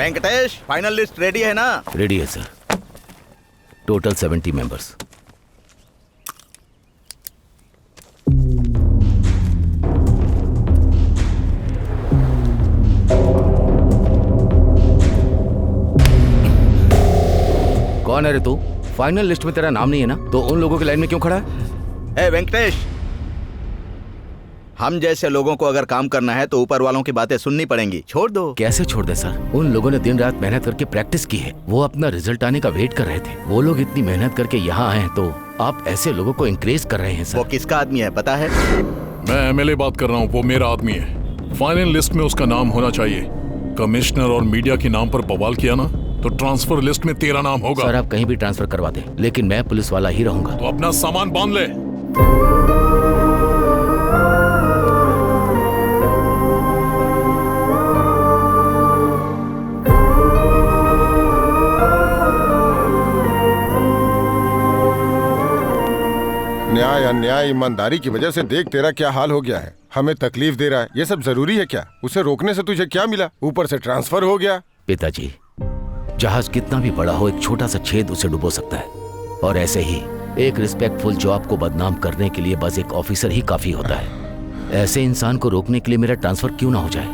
Venkatesh, final list ready है ना? Ready है सर। Total 70 members. कौन है रे तू? फाइनल लिस्ट में तेरा नाम नहीं है ना, तो उन लोगों की लाइन में क्यों खड़ा है? ए वेंकटेश, हम जैसे लोगों को अगर काम करना है तो ऊपर वालों की बातें सुननी पड़ेंगी। छोड़ दो। कैसे छोड़ दे सर? उन लोगों ने दिन रात मेहनत करके प्रैक्टिस की है, वो अपना रिजल्ट आने का वेट कर रहे थे। वो लोग इतनी मेहनत करके यहाँ आए हैं, तो आप ऐसे लोगों को इंकरेज कर रहे हैं सर। वो किसका आदमी है पता है? मैं एमएलए बात कर रहा हूँ, वो मेरा आदमी है। फाइनल लिस्ट में उसका नाम होना चाहिए। कमिश्नर और मीडिया के नाम पर बवाल किया ना, तो ट्रांसफर लिस्ट में तेरा नाम होगा। सर आप कहीं भी ट्रांसफर करवा दें, लेकिन मैं पुलिस वाला ही रहूंगा। तो अपना सामान बांध ले। न्याय अन्याय ईमानदारी की वजह से देख तेरा क्या हाल हो गया है। हमें तकलीफ दे रहा है, ये सब जरूरी है क्या? उसे रोकने से तुझे क्या मिला? ऊपर से ट्रांसफर हो गया। पिताजी, जहाज कितना भी बड़ा हो, एक छोटा सा छेद उसे डुबो सकता है। और ऐसे ही एक रिस्पेक्टफुल जॉब को बदनाम करने के लिए बस एक ऑफिसर ही काफी होता है। ऐसे इंसान को रोकने के लिए मेरा ट्रांसफर क्यों ना हो जाए?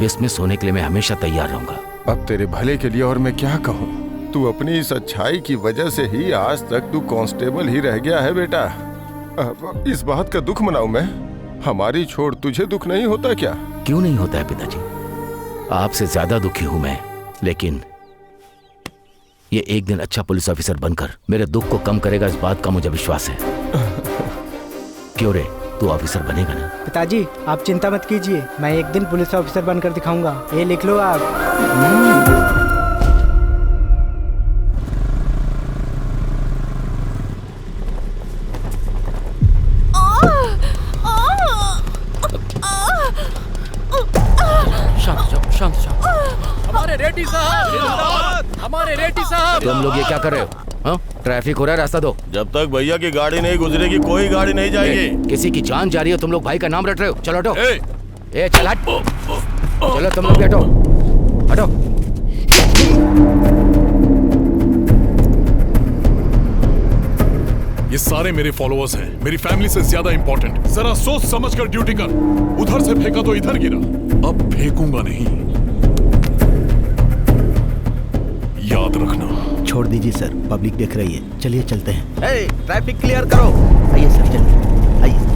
डिसमिस होने के लिए मैं हमेशा तैयार रहूंगा। अब तेरे भले के लिए और मैं क्या कहूँ? तू अपनी इस अच्छाई की वजह से ही आज तक तू कांस्टेबल ही रह गया है बेटा। अब इस बात का दुख मनाऊं मैं? हमारी छोड़ तुझे दुख नहीं होता क्या? क्यों नहीं होता है पिताजी? आपसे ज्यादा दुखी हूं मैं, लेकिन ये एक दिन अच्छा पुलिस ऑफिसर बनकर मेरे दुख को कम करेगा, इस बात का मुझे विश्वास है। क्यों रे, तू ऑफिसर बनेगा ना? पिताजी आप चिंता मत कीजिए, मैं एक दिन पुलिस ऑफिसर बनकर दिखाऊंगा। ये लिख लो आप। शांत शांत। हमारे रेड्डी साहब, हमारे रेड्डी साहब। तुम लोग ये क्या कर रहे हो? हाँ? ट्रैफिक हो रहा है, रास्ता दो। जब तक भैया की गाड़ी नहीं गुजरेगी कोई गाड़ी नहीं जाएगी। किसी की जान जा रही है, तुम लोग भाई का नाम रट रहे हो। चलो हटो। ए चल हट। चलो तुम लोग भी हटो, हटो। ये सारे मेरे फॉलोअर्स हैं, मेरी फैमिली से ज्यादा इंपॉर्टेंट। जरा सोच समझ कर ड्यूटी कर। उधर से फेंका तो इधर गिरा, अब फेंकूंगा नहीं, याद रखना। छोड़ दीजिए सर, पब्लिक देख रही है। चलिए चलते हैं। ट्रैफिक क्लियर करो। आइए सर, चलिए आइए।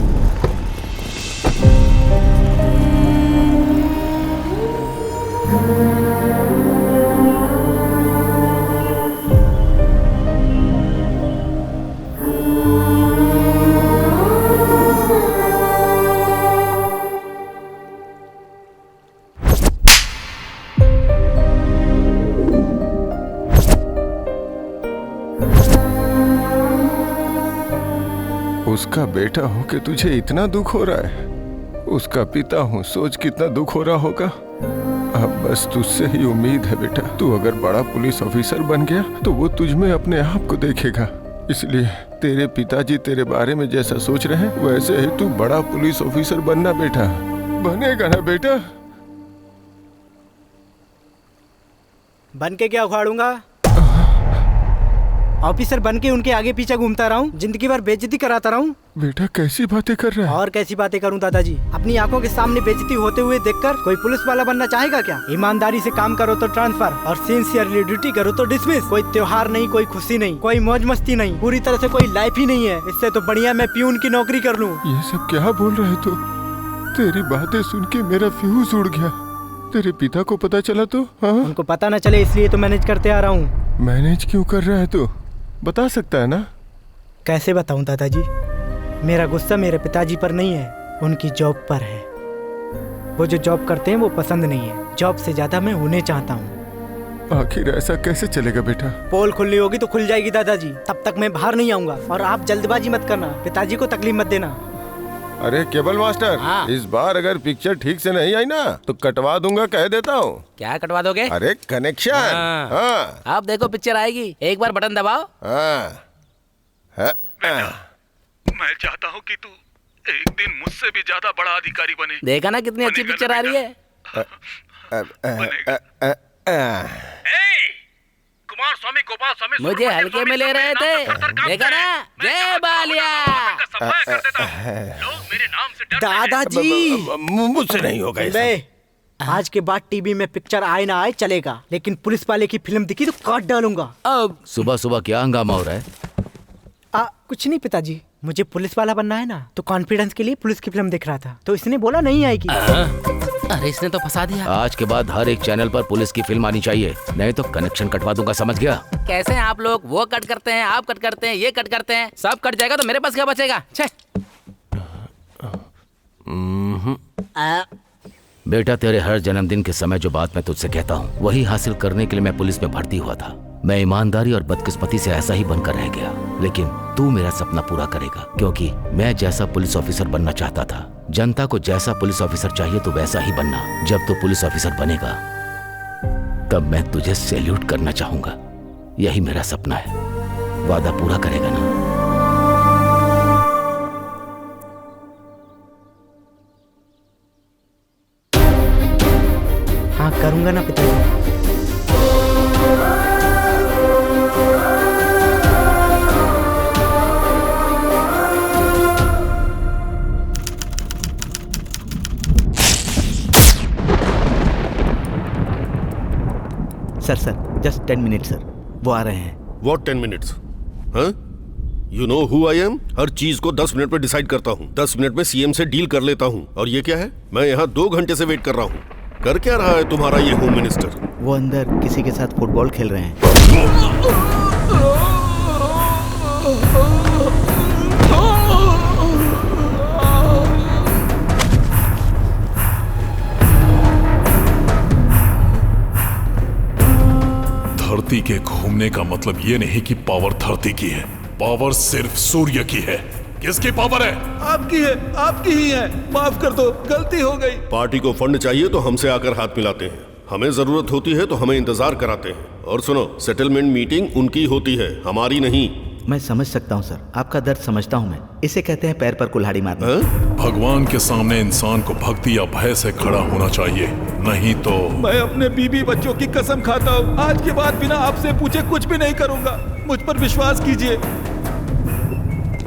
उसका बेटा हो के तुझे इतना दुख हो रहा है? उसका पिता हूँ, सोच कितना दुख हो रहा होगा। अब बस तुझसे ही उम्मीद है बेटा। तू अगर बड़ा पुलिस ऑफिसर बन गया तो वो तुझ में अपने आप को देखेगा। इसलिए तेरे पिताजी तेरे बारे में जैसा सोच रहे हैं वैसे ही तू बड़ा पुलिस ऑफिसर बनना बेटा। बनेगा ना बेटा? बन के क्या उखाड़ूंगा? ऑफिसर बन के उनके आगे पीछे घूमता रहा हूँ, जिंदगी भर बेइज्जती कराता रहा हूँ। बेटा कैसी बातें कर रहा है? और कैसी बातें करूँ दादाजी? अपनी आंखों के सामने बेइज्जती होते हुए देखकर कोई पुलिस वाला बनना चाहेगा क्या? ईमानदारी से काम करो तो ट्रांसफर, और सिंसियरली ड्यूटी करो तो डिसमिस। कोई त्योहार नहीं, कोई खुशी नहीं, कोई मौज मस्ती नहीं, पूरी तरह से कोई लाइफ ही नहीं है। इससे तो बढ़िया मैं प्यून की नौकरी कर लूँ। ये सब क्या बोल रहे तू? तेरी बातें सुन के मेरा फ्यूज उड़ गया। तेरे पिता को पता चला तो? हाँ? उनको पता न चले इसलिए तो मैनेज करते आ रहा हूँ। मैनेज क्यों कर रहा है तू? बता सकता है ना? कैसे बताऊं दादाजी? मेरा गुस्सा मेरे पिताजी पर नहीं है, उनकी जॉब पर है। वो जो जॉब करते हैं वो पसंद नहीं है, जॉब से ज्यादा मैं उन्हें चाहता हूँ। आखिर ऐसा कैसे चलेगा बेटा? पोल खुलनी होगी तो खुल जाएगी दादाजी, तब तक मैं बाहर नहीं आऊंगा। और आप जल्दबाजी मत करना, पिताजी को तकलीफ मत देना। अरे केबल मास्टर, हाँ। इस बार अगर पिक्चर ठीक से नहीं आई ना तो कटवा दूंगा, कह देता हूँ। क्या कटवा दोगे? अरे कनेक्शन। हाँ। आप देखो पिक्चर आएगी, एक बार बटन दबाओ। मैं चाहता हूँ कि तू एक दिन मुझसे भी ज्यादा बड़ा अधिकारी बने। देखा ना कितनी अच्छी पिक्चर आ रही है। कुमार स्वामी गोपाल स्वामी मुझे हल्के में ले रहे थे, देखा ना? जय बालिया। लोग मेरे नाम से डरते हैं। दादाजी मुझसे नहीं होगा ये सब। बे, आज के बाद टीवी में पिक्चर आए ना आए चलेगा, लेकिन पुलिस वाले की फिल्म दिखी तो काट डालूंगा। अब सुबह सुबह क्या हंगामा हो रहा है? कुछ नहीं पिताजी, मुझे पुलिस वाला बनना है ना, तो कॉन्फिडेंस के लिए पुलिस की फिल्म देख रहा था, तो इसने बोला नहीं आएगी। अरे इसने तो फंसा दिया। आज के बाद हर एक चैनल पर पुलिस की फिल्म आनी चाहिए, नहीं तो कनेक्शन कटवा दूंगा, समझ गया? कैसे हैं आप लोग? वो कट करते हैं, आप कट करते हैं, ये कट करते हैं, सब कट जाएगा तो मेरे पास क्या बचेगा? छे। बेटा, तेरे हर जन्मदिन के समय जो बात मैं तुझसे कहता हूँ, वही हासिल करने के लिए मैं पुलिस में भर्ती हुआ था। मैं ईमानदारी और बदकिस्मती से ऐसा ही बनकर रह गया, लेकिन तू मेरा सपना पूरा करेगा, क्योंकि मैं जैसा पुलिस ऑफिसर बनना चाहता था। जनता को जैसा पुलिस ऑफिसर चाहिए तो वैसा ही बनना। जब तू पुलिस ऑफिसर बनेगा तब मैं तुझे सैल्यूट करना चाहूंगा। यही मेरा सपना है। वादा पूरा करेगा ना? हाँ करूंगा ना पिताजी। सर जस्ट 10 मिनट सर, वो आ रहे हैं। What 10 minutes? हाँ? You know who I am? हर चीज को 10 मिनट में डिसाइड करता हूँ। 10 मिनट में सीएम से डील कर लेता हूँ। और ये क्या है? मैं यहाँ 2 घंटे से वेट कर रहा हूँ। कर क्या रहा है तुम्हारा ये होम मिनिस्टर? वो अंदर किसी के साथ फुटबॉल खेल रहे हैं। धरती के घूमने का मतलब ये नहीं कि पावर धरती की है, पावर सिर्फ सूर्य की है। किसकी पावर है? आपकी है, आपकी ही है। माफ कर दो, गलती हो गई। पार्टी को फंड चाहिए तो हमसे आकर हाथ मिलाते हैं, हमें जरूरत होती है तो हमें इंतजार कराते हैं। और सुनो, सेटलमेंट मीटिंग उनकी होती है, हमारी नहीं। मैं समझ सकता हूँ सर, आपका दर्द समझता हूँ मैं। इसे कहते हैं पैर पर कुल्हाड़ी मारना। भगवान के सामने इंसान को भक्ति या भय से खड़ा होना चाहिए, नहीं तो। मैं अपने बीबी बच्चों की कसम खाता हूँ, आज के बाद बिना आपसे पूछे कुछ भी नहीं करूँगा। मुझ पर विश्वास कीजिए।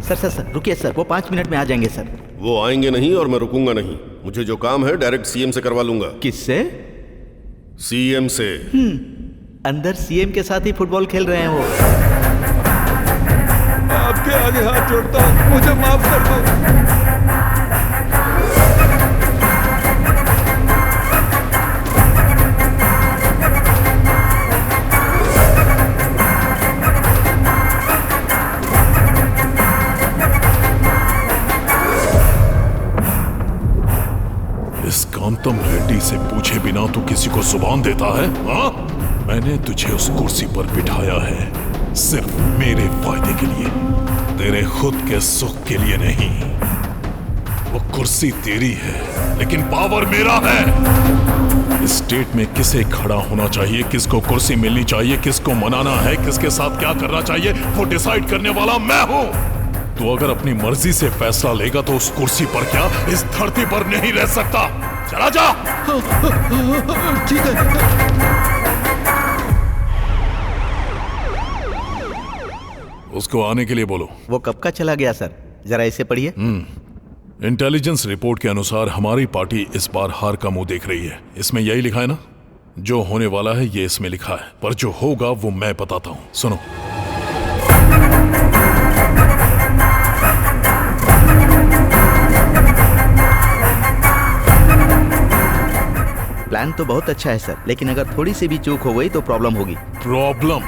सर रुकिए सर, वो 5 मिनट में आ जाएंगे सर। वो आएंगे नहीं और मैं रुकूंगा नहीं। मुझे जो काम है डायरेक्ट सीएम से करवा लूंगा। किससे? सीएम से। अंदर सीएम के साथ ही फुटबॉल खेल रहे हैं वो। आपके आगे हाथ जोड़ता हूँ, मुझे माफ कर दो। इस कांतम रेड्डी से पूछे बिना तू किसी को जुबान देता है? हाँ? मैंने तुझे उस कुर्सी पर बिठाया है सिर्फ मेरे फायदे के लिए, तेरे खुद के सुख के लिए नहीं। वो कुर्सी तेरी है लेकिन पावर मेरा है। इस स्टेट में किसे खड़ा होना चाहिए, किसको कुर्सी मिलनी चाहिए, किसको मनाना है, किसके साथ क्या करना चाहिए, वो डिसाइड करने वाला मैं हूं। तो अगर अपनी मर्जी से फैसला लेगा तो उस कुर्सी पर क्या इस धरती पर नहीं रह सकता। चला जा। ठीक है। उसको आने के लिए बोलो। वो कब का चला गया सर? जरा इसे पढ़िए। इंटेलिजेंस रिपोर्ट के अनुसार हमारी पार्टी इस बार हार का मुंह देख रही है। इसमें यही लिखा है ना? जो होने वाला है ये इसमें लिखा है, पर जो होगा वो मैं बताता हूं। सुनो। प्लान तो बहुत अच्छा है सर, लेकिन अगर थोड़ी सी भी चूक हो गई तो प्रॉब्लम होगी। प्रॉब्लम?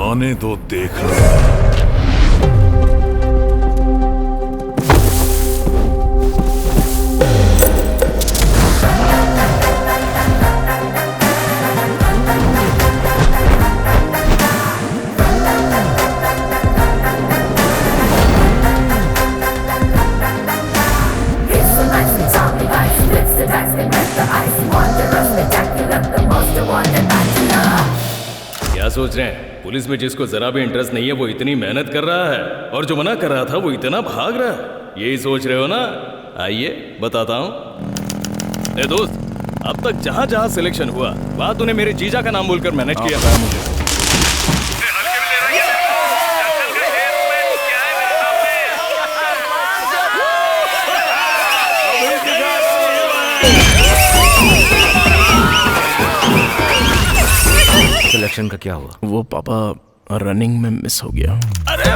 आने दो, देख लो। क्या सोच रहे हैं? पुलिस में जिसको जरा भी इंटरेस्ट नहीं है वो इतनी मेहनत कर रहा है, और जो मना कर रहा था वो इतना भाग रहा है। यही सोच रहे हो ना? आइए बताता हूं। ए दोस्त, अब तक जहाँ जहाँ सिलेक्शन हुआ वहाँ तूने मेरे जीजा का नाम बोलकर मैनेज किया था मुझे। सिलेक्शन का क्या हुआ? वो पापा रनिंग में मिस हो गया। अरे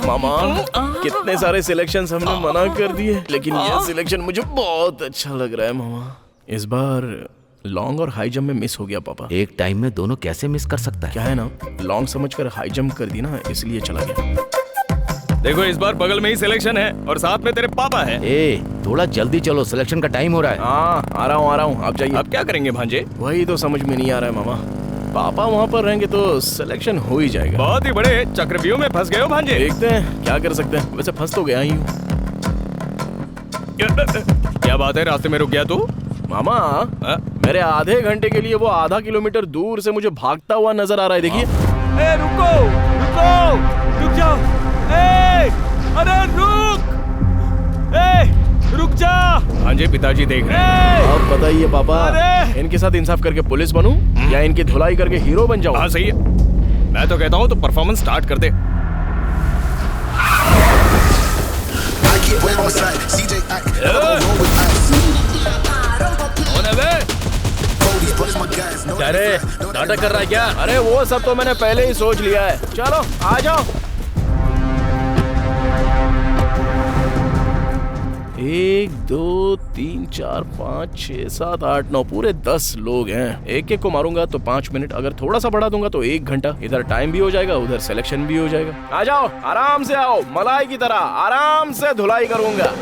मामा, कितने सारे सिलेक्शंस हमने मना कर दिए, लेकिन ये सिलेक्शन मुझे बहुत अच्छा लग रहा है मामा। इस बार लॉन्ग और हाई जंप में मिस हो गया पापा। एक टाइम में दोनों कैसे मिस कर सकता है? क्या है ना, लॉन्ग समझकर हाई जंप कर दी ना, इसलिए चला गया। देखो इस बार बगल में ही सिलेक्शन है और साथ में तेरे पापा है। ए, थोड़ा जल्दी चलो, सिलेक्शन का टाइम हो रहा है। हाँ, आ रहा हूँ, आप जाइए। अब क्या करेंगे भांजे? वही तो समझ में नहीं आ रहा है मामा। पापा वहाँ पर रहेंगे तो सिलेक्शन हो ही जाएगा। बहुत ही बड़े चक्रव्यूह में फंस गए हो भांजे। देखते हैं क्या कर सकते हैं, वैसे फंस तो गया ही हूँ। क्या बात है, रास्ते में रुक गया तू? मामा, मेरे आधे घंटे के लिए वो आधा किलोमीटर दूर से मुझे भागता हुआ नजर आ रहा है, देखिए। ए, रुको रुक जाओ। अरे रुक जा। भांजे, पिताजी देख रहे हैं। अब बताइए पापा, इनके साथ इंसाफ करके पुलिस बनूं या इनकी धुलाई करके हीरो बन जाऊं? हाँ सही है, मैं तो कहता हूँ तो परफॉर्मेंस स्टार्ट कर दे। अरे नाटक कर रहा है क्या? अरे वो सब तो मैंने पहले ही सोच लिया है। चलो आ जाओ। 1 2 3 4 5 6 7 8 9 पूरे 10 लोग हैं। एक एक को मारूंगा तो 5 मिनट, अगर थोड़ा सा बढ़ा दूंगा तो 1 घंटा। इधर टाइम भी हो जाएगा, उधर सिलेक्शन भी हो जाएगा। आ जाओ, आराम से आओ, मलाई की तरह आराम से धुलाई करूंगा।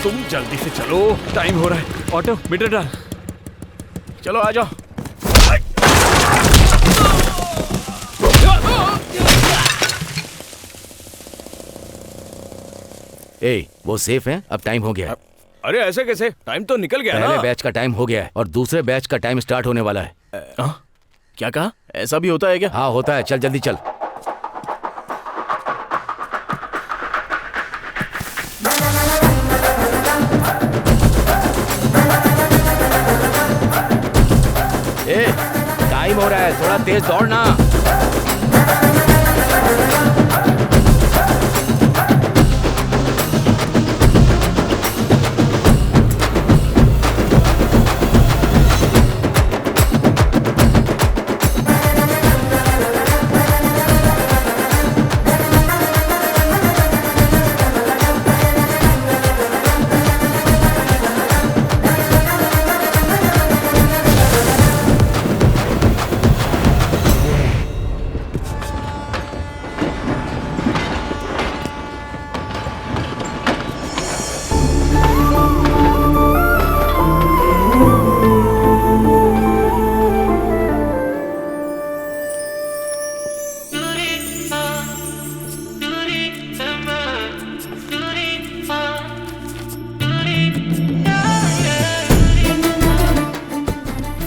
तुम जल्दी से चलो, टाइम हो रहा है। ऑटो मीटर डाल। चलो आ जाओ। ए, वो सेफ है? अब टाइम हो गया है। अरे ऐसे कैसे? टाइम तो निकल गया ना। पहले बैच का टाइम हो गया है और दूसरे बैच का टाइम स्टार्ट होने वाला है। क्या कहा? ऐसा भी होता है क्या? हाँ होता है, चल जल्दी चल। ए, टाइम हो रहा है, थोड़ा तेज दौड़ना।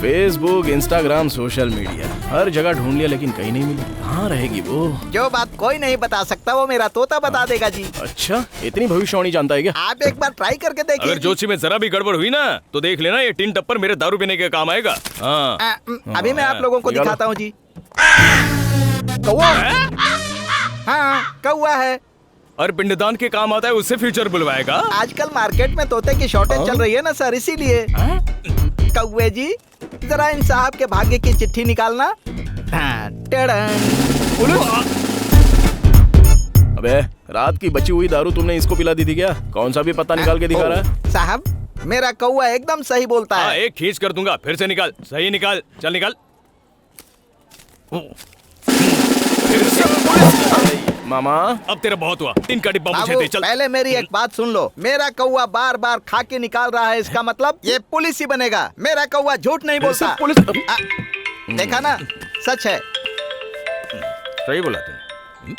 फेसबुक, इंस्टाग्राम, सोशल मीडिया, हर जगह ढूंढ लिया लेकिन कहीं नहीं मिली। कहाँ रहेगी वो? जो बात कोई नहीं बता सकता वो मेरा तोता बता देगा जी। अच्छा, इतनी भविष्यवाणी जानता है क्या? आप एक बार ट्राई करके देखिए। अगर जोशी में जरा भी गड़बड़ हुई ना तो देख लेना ये टिन टप्पर मेरे दारू पीने के काम आएगा। हाँ अभी मैं आप लोगों को निकालो। दिखाता हूँ जी। कौवा। हाँ कौवा है और पिंडदान के काम आता है, उससे फ्यूचर बुलवाएगा। आजकल मार्केट में तोते की शॉर्टेज चल रही है ना सर, इसीलिए। कौवे जी जरा इन साहब के भाग्य की चिट्ठी निकालना। हाँ, अबे रात की बची हुई दारू तुमने इसको पिला दी थी क्या? कौन सा भी पता निकाल के दिखा रहा है? साहब मेरा कौवा एकदम सही बोलता है। एक खींच कर दूंगा, फिर से निकाल। सही निकाल, चल निकाल। मामा अब तेरा बहुत हुआ, 3 का डिब्बा मुझे दे। चल पहले मेरी एक बात सुन लो, मेरा कौवा बार बार खा के निकाल रहा है, इसका मतलब ये पुलिस ही बनेगा। मेरा कौवा झूठ नहीं बोलता। पुलिस देखा ना, सच है। सही बोला तूने।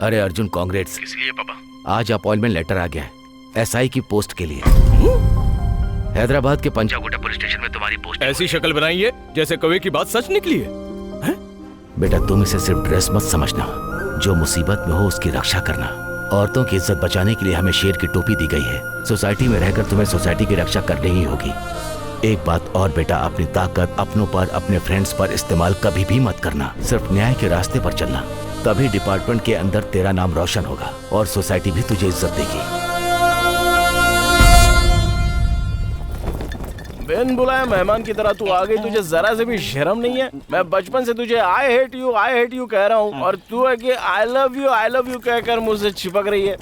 अरे अर्जुन कांग्रेट्स। इसलिए पापा आज अपॉइंटमेंट लेटर आ गया है एसआई की पोस्ट के लिए। हैदराबाद के पंजागुट्टा पुलिस स्टेशन में तुम्हारी पोस्ट। ऐसी शक्ल बनाई है जैसे कौवे की बात सच निकली है। बेटा तुम इसे सिर्फ ड्रेस मत समझना, जो मुसीबत में हो उसकी रक्षा करना। औरतों की इज्जत बचाने के लिए हमें शेर की टोपी दी गई है। सोसाइटी में रहकर तुम्हें सोसाइटी की रक्षा करनी ही होगी। एक बात और बेटा, अपनी ताकत अपनों पर, अपने फ्रेंड्स पर इस्तेमाल कभी भी मत करना। सिर्फ न्याय के रास्ते पर चलना, तभी डिपार्टमेंट के अंदर तेरा नाम रोशन होगा और सोसाइटी भी तुझे इज्जत देगी। बिन बुलाए मेहमान की तरह तू आ गई, तुझे जरा से भी शर्म नहीं है? मैं बचपन से तुझे आई हेट यू कह रहा हूँ और तू है कि आई लव यू कहकर मुझसे चिपक रही है।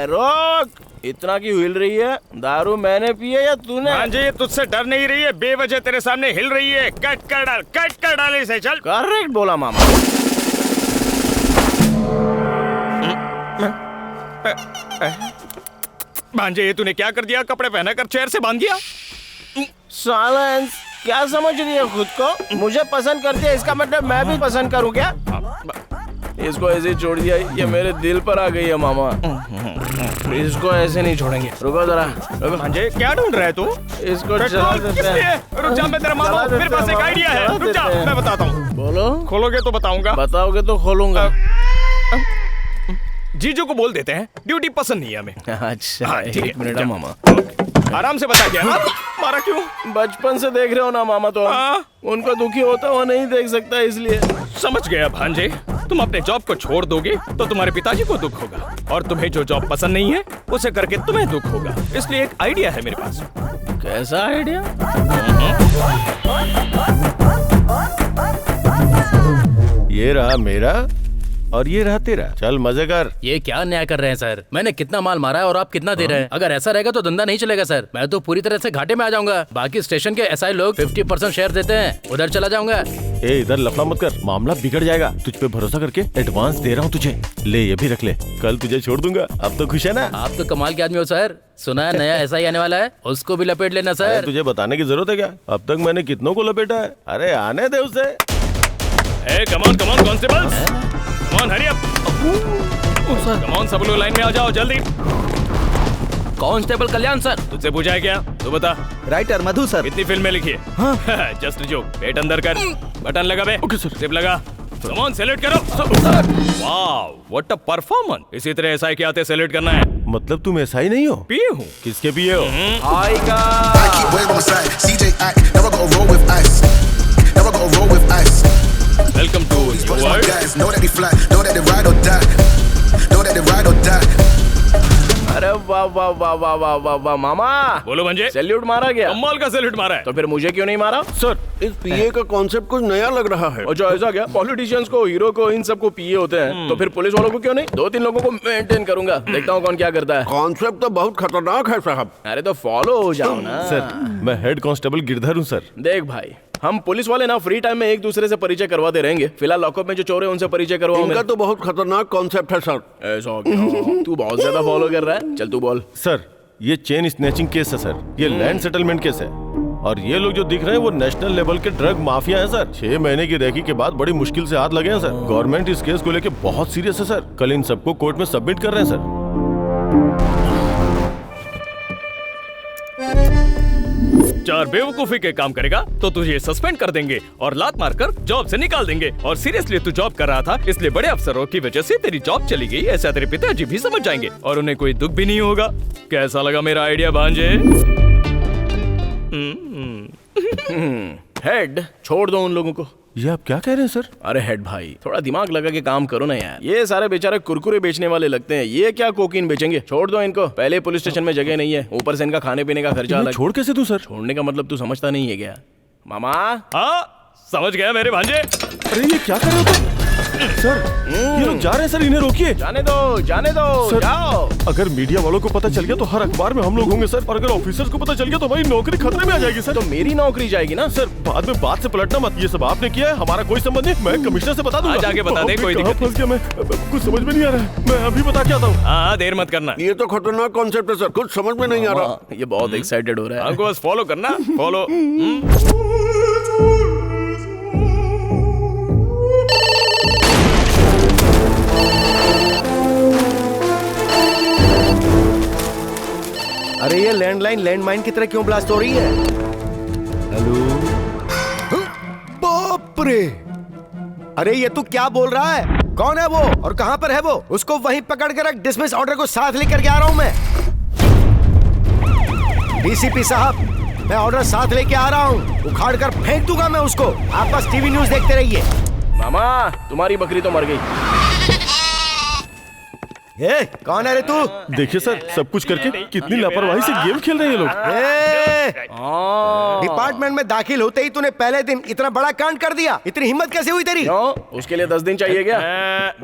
रोक, इतना क्यों हिल रही है? दारू मैंने पी है या तूने? हाँ जी, तुझसे डर नहीं रही है, बेवजह तेरे सामने हिल रही है। कट कर डाल इसे। चल। करेक्ट बोला मामा। भांजे ये तूने क्या कर दिया? कपड़े पहना कर चेयर से बांध दिया। साइलेंस, क्या समझ रही है खुद को? मुझे पसंद करती है इसका मतलब मैं भी पसंद करूं क्या? इसको ऐसे ही छोड़ दिया, ये मेरे दिल पर आ गई है मामा। इसको ऐसे नहीं छोड़ेंगे। रुको जरा, रुको। भांजे क्या ढूंढ रहा है तू? इसको चला देते हैं। रुक जा, मैं तेरा मामा हूं, मेरे पास एक आइडिया है। रुक जा, मैं बताता हूँ। बोलो। खोलोगे तो बताऊंगा। बताओगे तो खोलूंगा। जीजू को बोल देते हैं, ड्यूटी पसंद नहीं है हमें। अच्छा एक मिनट मामा, आराम से बता। क्या मारा क्यों? बचपन से देख रहे हो ना मामा, तो उनको दुखी होता हुआ नहीं देख सकता, इसलिए। समझ गया भांजे, तुम अपने जॉब को छोड़ दोगे तो तुम्हारे पिताजी को दुख होगा, और तुम्हें जो जॉब पसंद नहीं है उसे करके तुम्हें दुख होगा। इसलिए एक आइडिया है मेरे पास। कैसा आइडिया? ये रहा मेरा और ये रहा तेरा। चल मजे कर। ये क्या न्याय कर रहे हैं सर? मैंने कितना माल मारा है और आप कितना दे रहे हैं? अगर ऐसा रहेगा तो धंधा नहीं चलेगा सर। मैं तो पूरी तरह से घाटे में आ जाऊंगा। बाकी स्टेशन के एसआई लोग 50% शेयर देते हैं, उधर चला जाऊंगा। ए इधर लफड़ा मत कर, मामला बिगड़ जाएगा। तुझ पे भरोसा करके एडवांस दे रहा हूँ तुझे। ले ये भी रख ले, कल तुझे छोड़ दूंगा। अब तो खुश है ना? आप तो कमाल के आदमी हो सर। सुना है नया एसआई आने वाला है, उसको भी लपेट लेना सर। तुझे बताने की जरूरत है क्या? अब तक मैंने कितनों को लपेटा है। अरे आने दे उसे। Come on constables, come on hurry up. Come on सब लोग लाइन में आ जाओ जल्दी। कांस्टेबल कल्याण सर। तुझसे पूछा है क्या? तू बता। राइटर मधु सर। कितनी फिल्में लिखी है? हाँ। Just joke. पेट अंदर कर, बटन लगा बे। Okay sir. सिप लगा। कम ऑन सेलेक्ट करो। वाव, व्हाट अ परफॉर्मेंस। इसी तरह एसआई के आते सेलेक्ट करना है। मतलब तुम एसआई नहीं हो? पिए हूँ। किसके पिए हो? वेलकम टू न्यू अरे वाह वाह वाह वाह वाह वाह वाह मामा। बोलो भंजे। सैल्यूट मारा गया? कमाल का सैल्यूट मारा है। तो फिर मुझे क्यों नहीं मारा? सर इस पीए का कॉन्सेप्ट कुछ नया लग रहा है। अच्छा ऐसा क्या? पॉलिटिशियंस को, हीरो को, इन सबको पीए होते हैं, तो फिर पुलिस वालों को क्यों नहीं? 2-3 लोगों को मेंटेन करूंगा, देखता हूँ कौन क्या करता है। कॉन्सेप्ट तो बहुत खतरनाक है साहब। अरे तो फॉलो हो जाओ ना। सर मैं हेड कांस्टेबल गिरधर हूँ सर। देख भाई, हम पुलिस वाले ना फ्री टाइम में एक दूसरे से परिचय करवाते रहेंगे। फिलहाल लॉकअप में जो चोर है उनसे परिचय करवाओ। इनका तो बहुत खतरनाक कॉन्सेप्ट है सर। ऐसा क्या? तू बहुत ज्यादा फॉलो कर रहा है। चल तू बोल। सर ये चेन स्नैचिंग केस है सर, ये लैंड सेटलमेंट केस है, और ये लोग जो दिख रहे हैं वो नेशनल लेवल के ड्रग माफिया हैं सर। 6 महीने की रेकी के बाद बड़ी मुश्किल से हाथ लगे हैं सर। गवर्नमेंट इस केस को लेके बहुत सीरियस है सर। कल इन सबको कोर्ट में सबमिट कर रहे हैं सर। चार बेवकूफी के काम करेगा तो तुझे सस्पेंड कर देंगे और लात मारकर जॉब से निकाल देंगे। और सीरियसली तू जॉब कर रहा था इसलिए बड़े अफसरों की वजह से तेरी जॉब चली गई, ऐसा तेरे पिताजी भी समझ जाएंगे और उन्हें कोई दुख भी नहीं होगा। कैसा लगा मेरा आइडिया भांजे? हेड, छोड़ दो उन लोगों को। ये आप क्या कह रहे हैं सर? अरे हेड भाई, थोड़ा दिमाग लगा के काम करो ना यार। ये सारे बेचारे कुरकुरे बेचने वाले लगते हैं, ये क्या कोकीन बेचेंगे? छोड़ दो इनको, पहले पुलिस स्टेशन में जगह नहीं है, ऊपर से इनका खाने पीने का खर्चा अलग। छोड़ कैसे दूं सर? छोड़ने का मतलब तू समझता नहीं है क्या मामा? हाँ समझ गया मेरे भांजे। अरे ये क्या कर रहे हो तुम? सर ये लोग जा रहे हैं सर, इन्हें रोकिए। जाने दो सर, जाओ। अगर मीडिया वालों को पता चल गया तो हर अखबार में हम लोग होंगे सर, और अगर ऑफिसर्स को पता चल गया तो हमारी नौकरी खतरे में आ जाएगी सर। तो मेरी नौकरी जाएगी ना सर। बाद में बात से पलटना मत, ये सब आपने किया है, हमारा कोई संबंध नहीं। मैं कमिश्नर से बता दूंगा। आगे बता दे, कोई दिक्कत फंस गया मैं, कुछ समझ में नहीं आ रहा है। मैं अभी बता के आता हूँ। हाँ देर मत करना। ये तो खतरनाक कॉन्सेप्ट है सर, कुछ समझ में नहीं आ रहा। ये बहुत एक्साइटेड हो रहा है। हमको बस फॉलो करना, फॉलो। अरे ये लैंडलाइन लैंडमाइन की तरह क्यों ब्लास्ट हो रही है? हेलो? बाप रे! अरे ये तू क्या बोल रहा है? कौन है वो और कहां पर है वो? उसको वहीं पकड़ कर रख, डिसमिस ऑर्डर को साथ लेकर के आ रहा हूं मैं। डीसीपी साहब, मैं ऑर्डर साथ लेके आ रहा हूं, उखाड़ कर फेंक दूंगा मैं उसको। आप बस टीवी न्यूज देखते रहिए। मामा, तुम्हारी बकरी तो मर गई। ए, कौन है रे तू? देखिए सर, सब कुछ करके कितनी लापरवाही से गेम खेल रहे हैं ये लोग। डिपार्टमेंट में दाखिल होते ही तूने पहले दिन इतना बड़ा कांड कर दिया। इतनी हिम्मत कैसे हुई तेरी? क्यों? उसके लिए 10 दिन चाहिए क्या?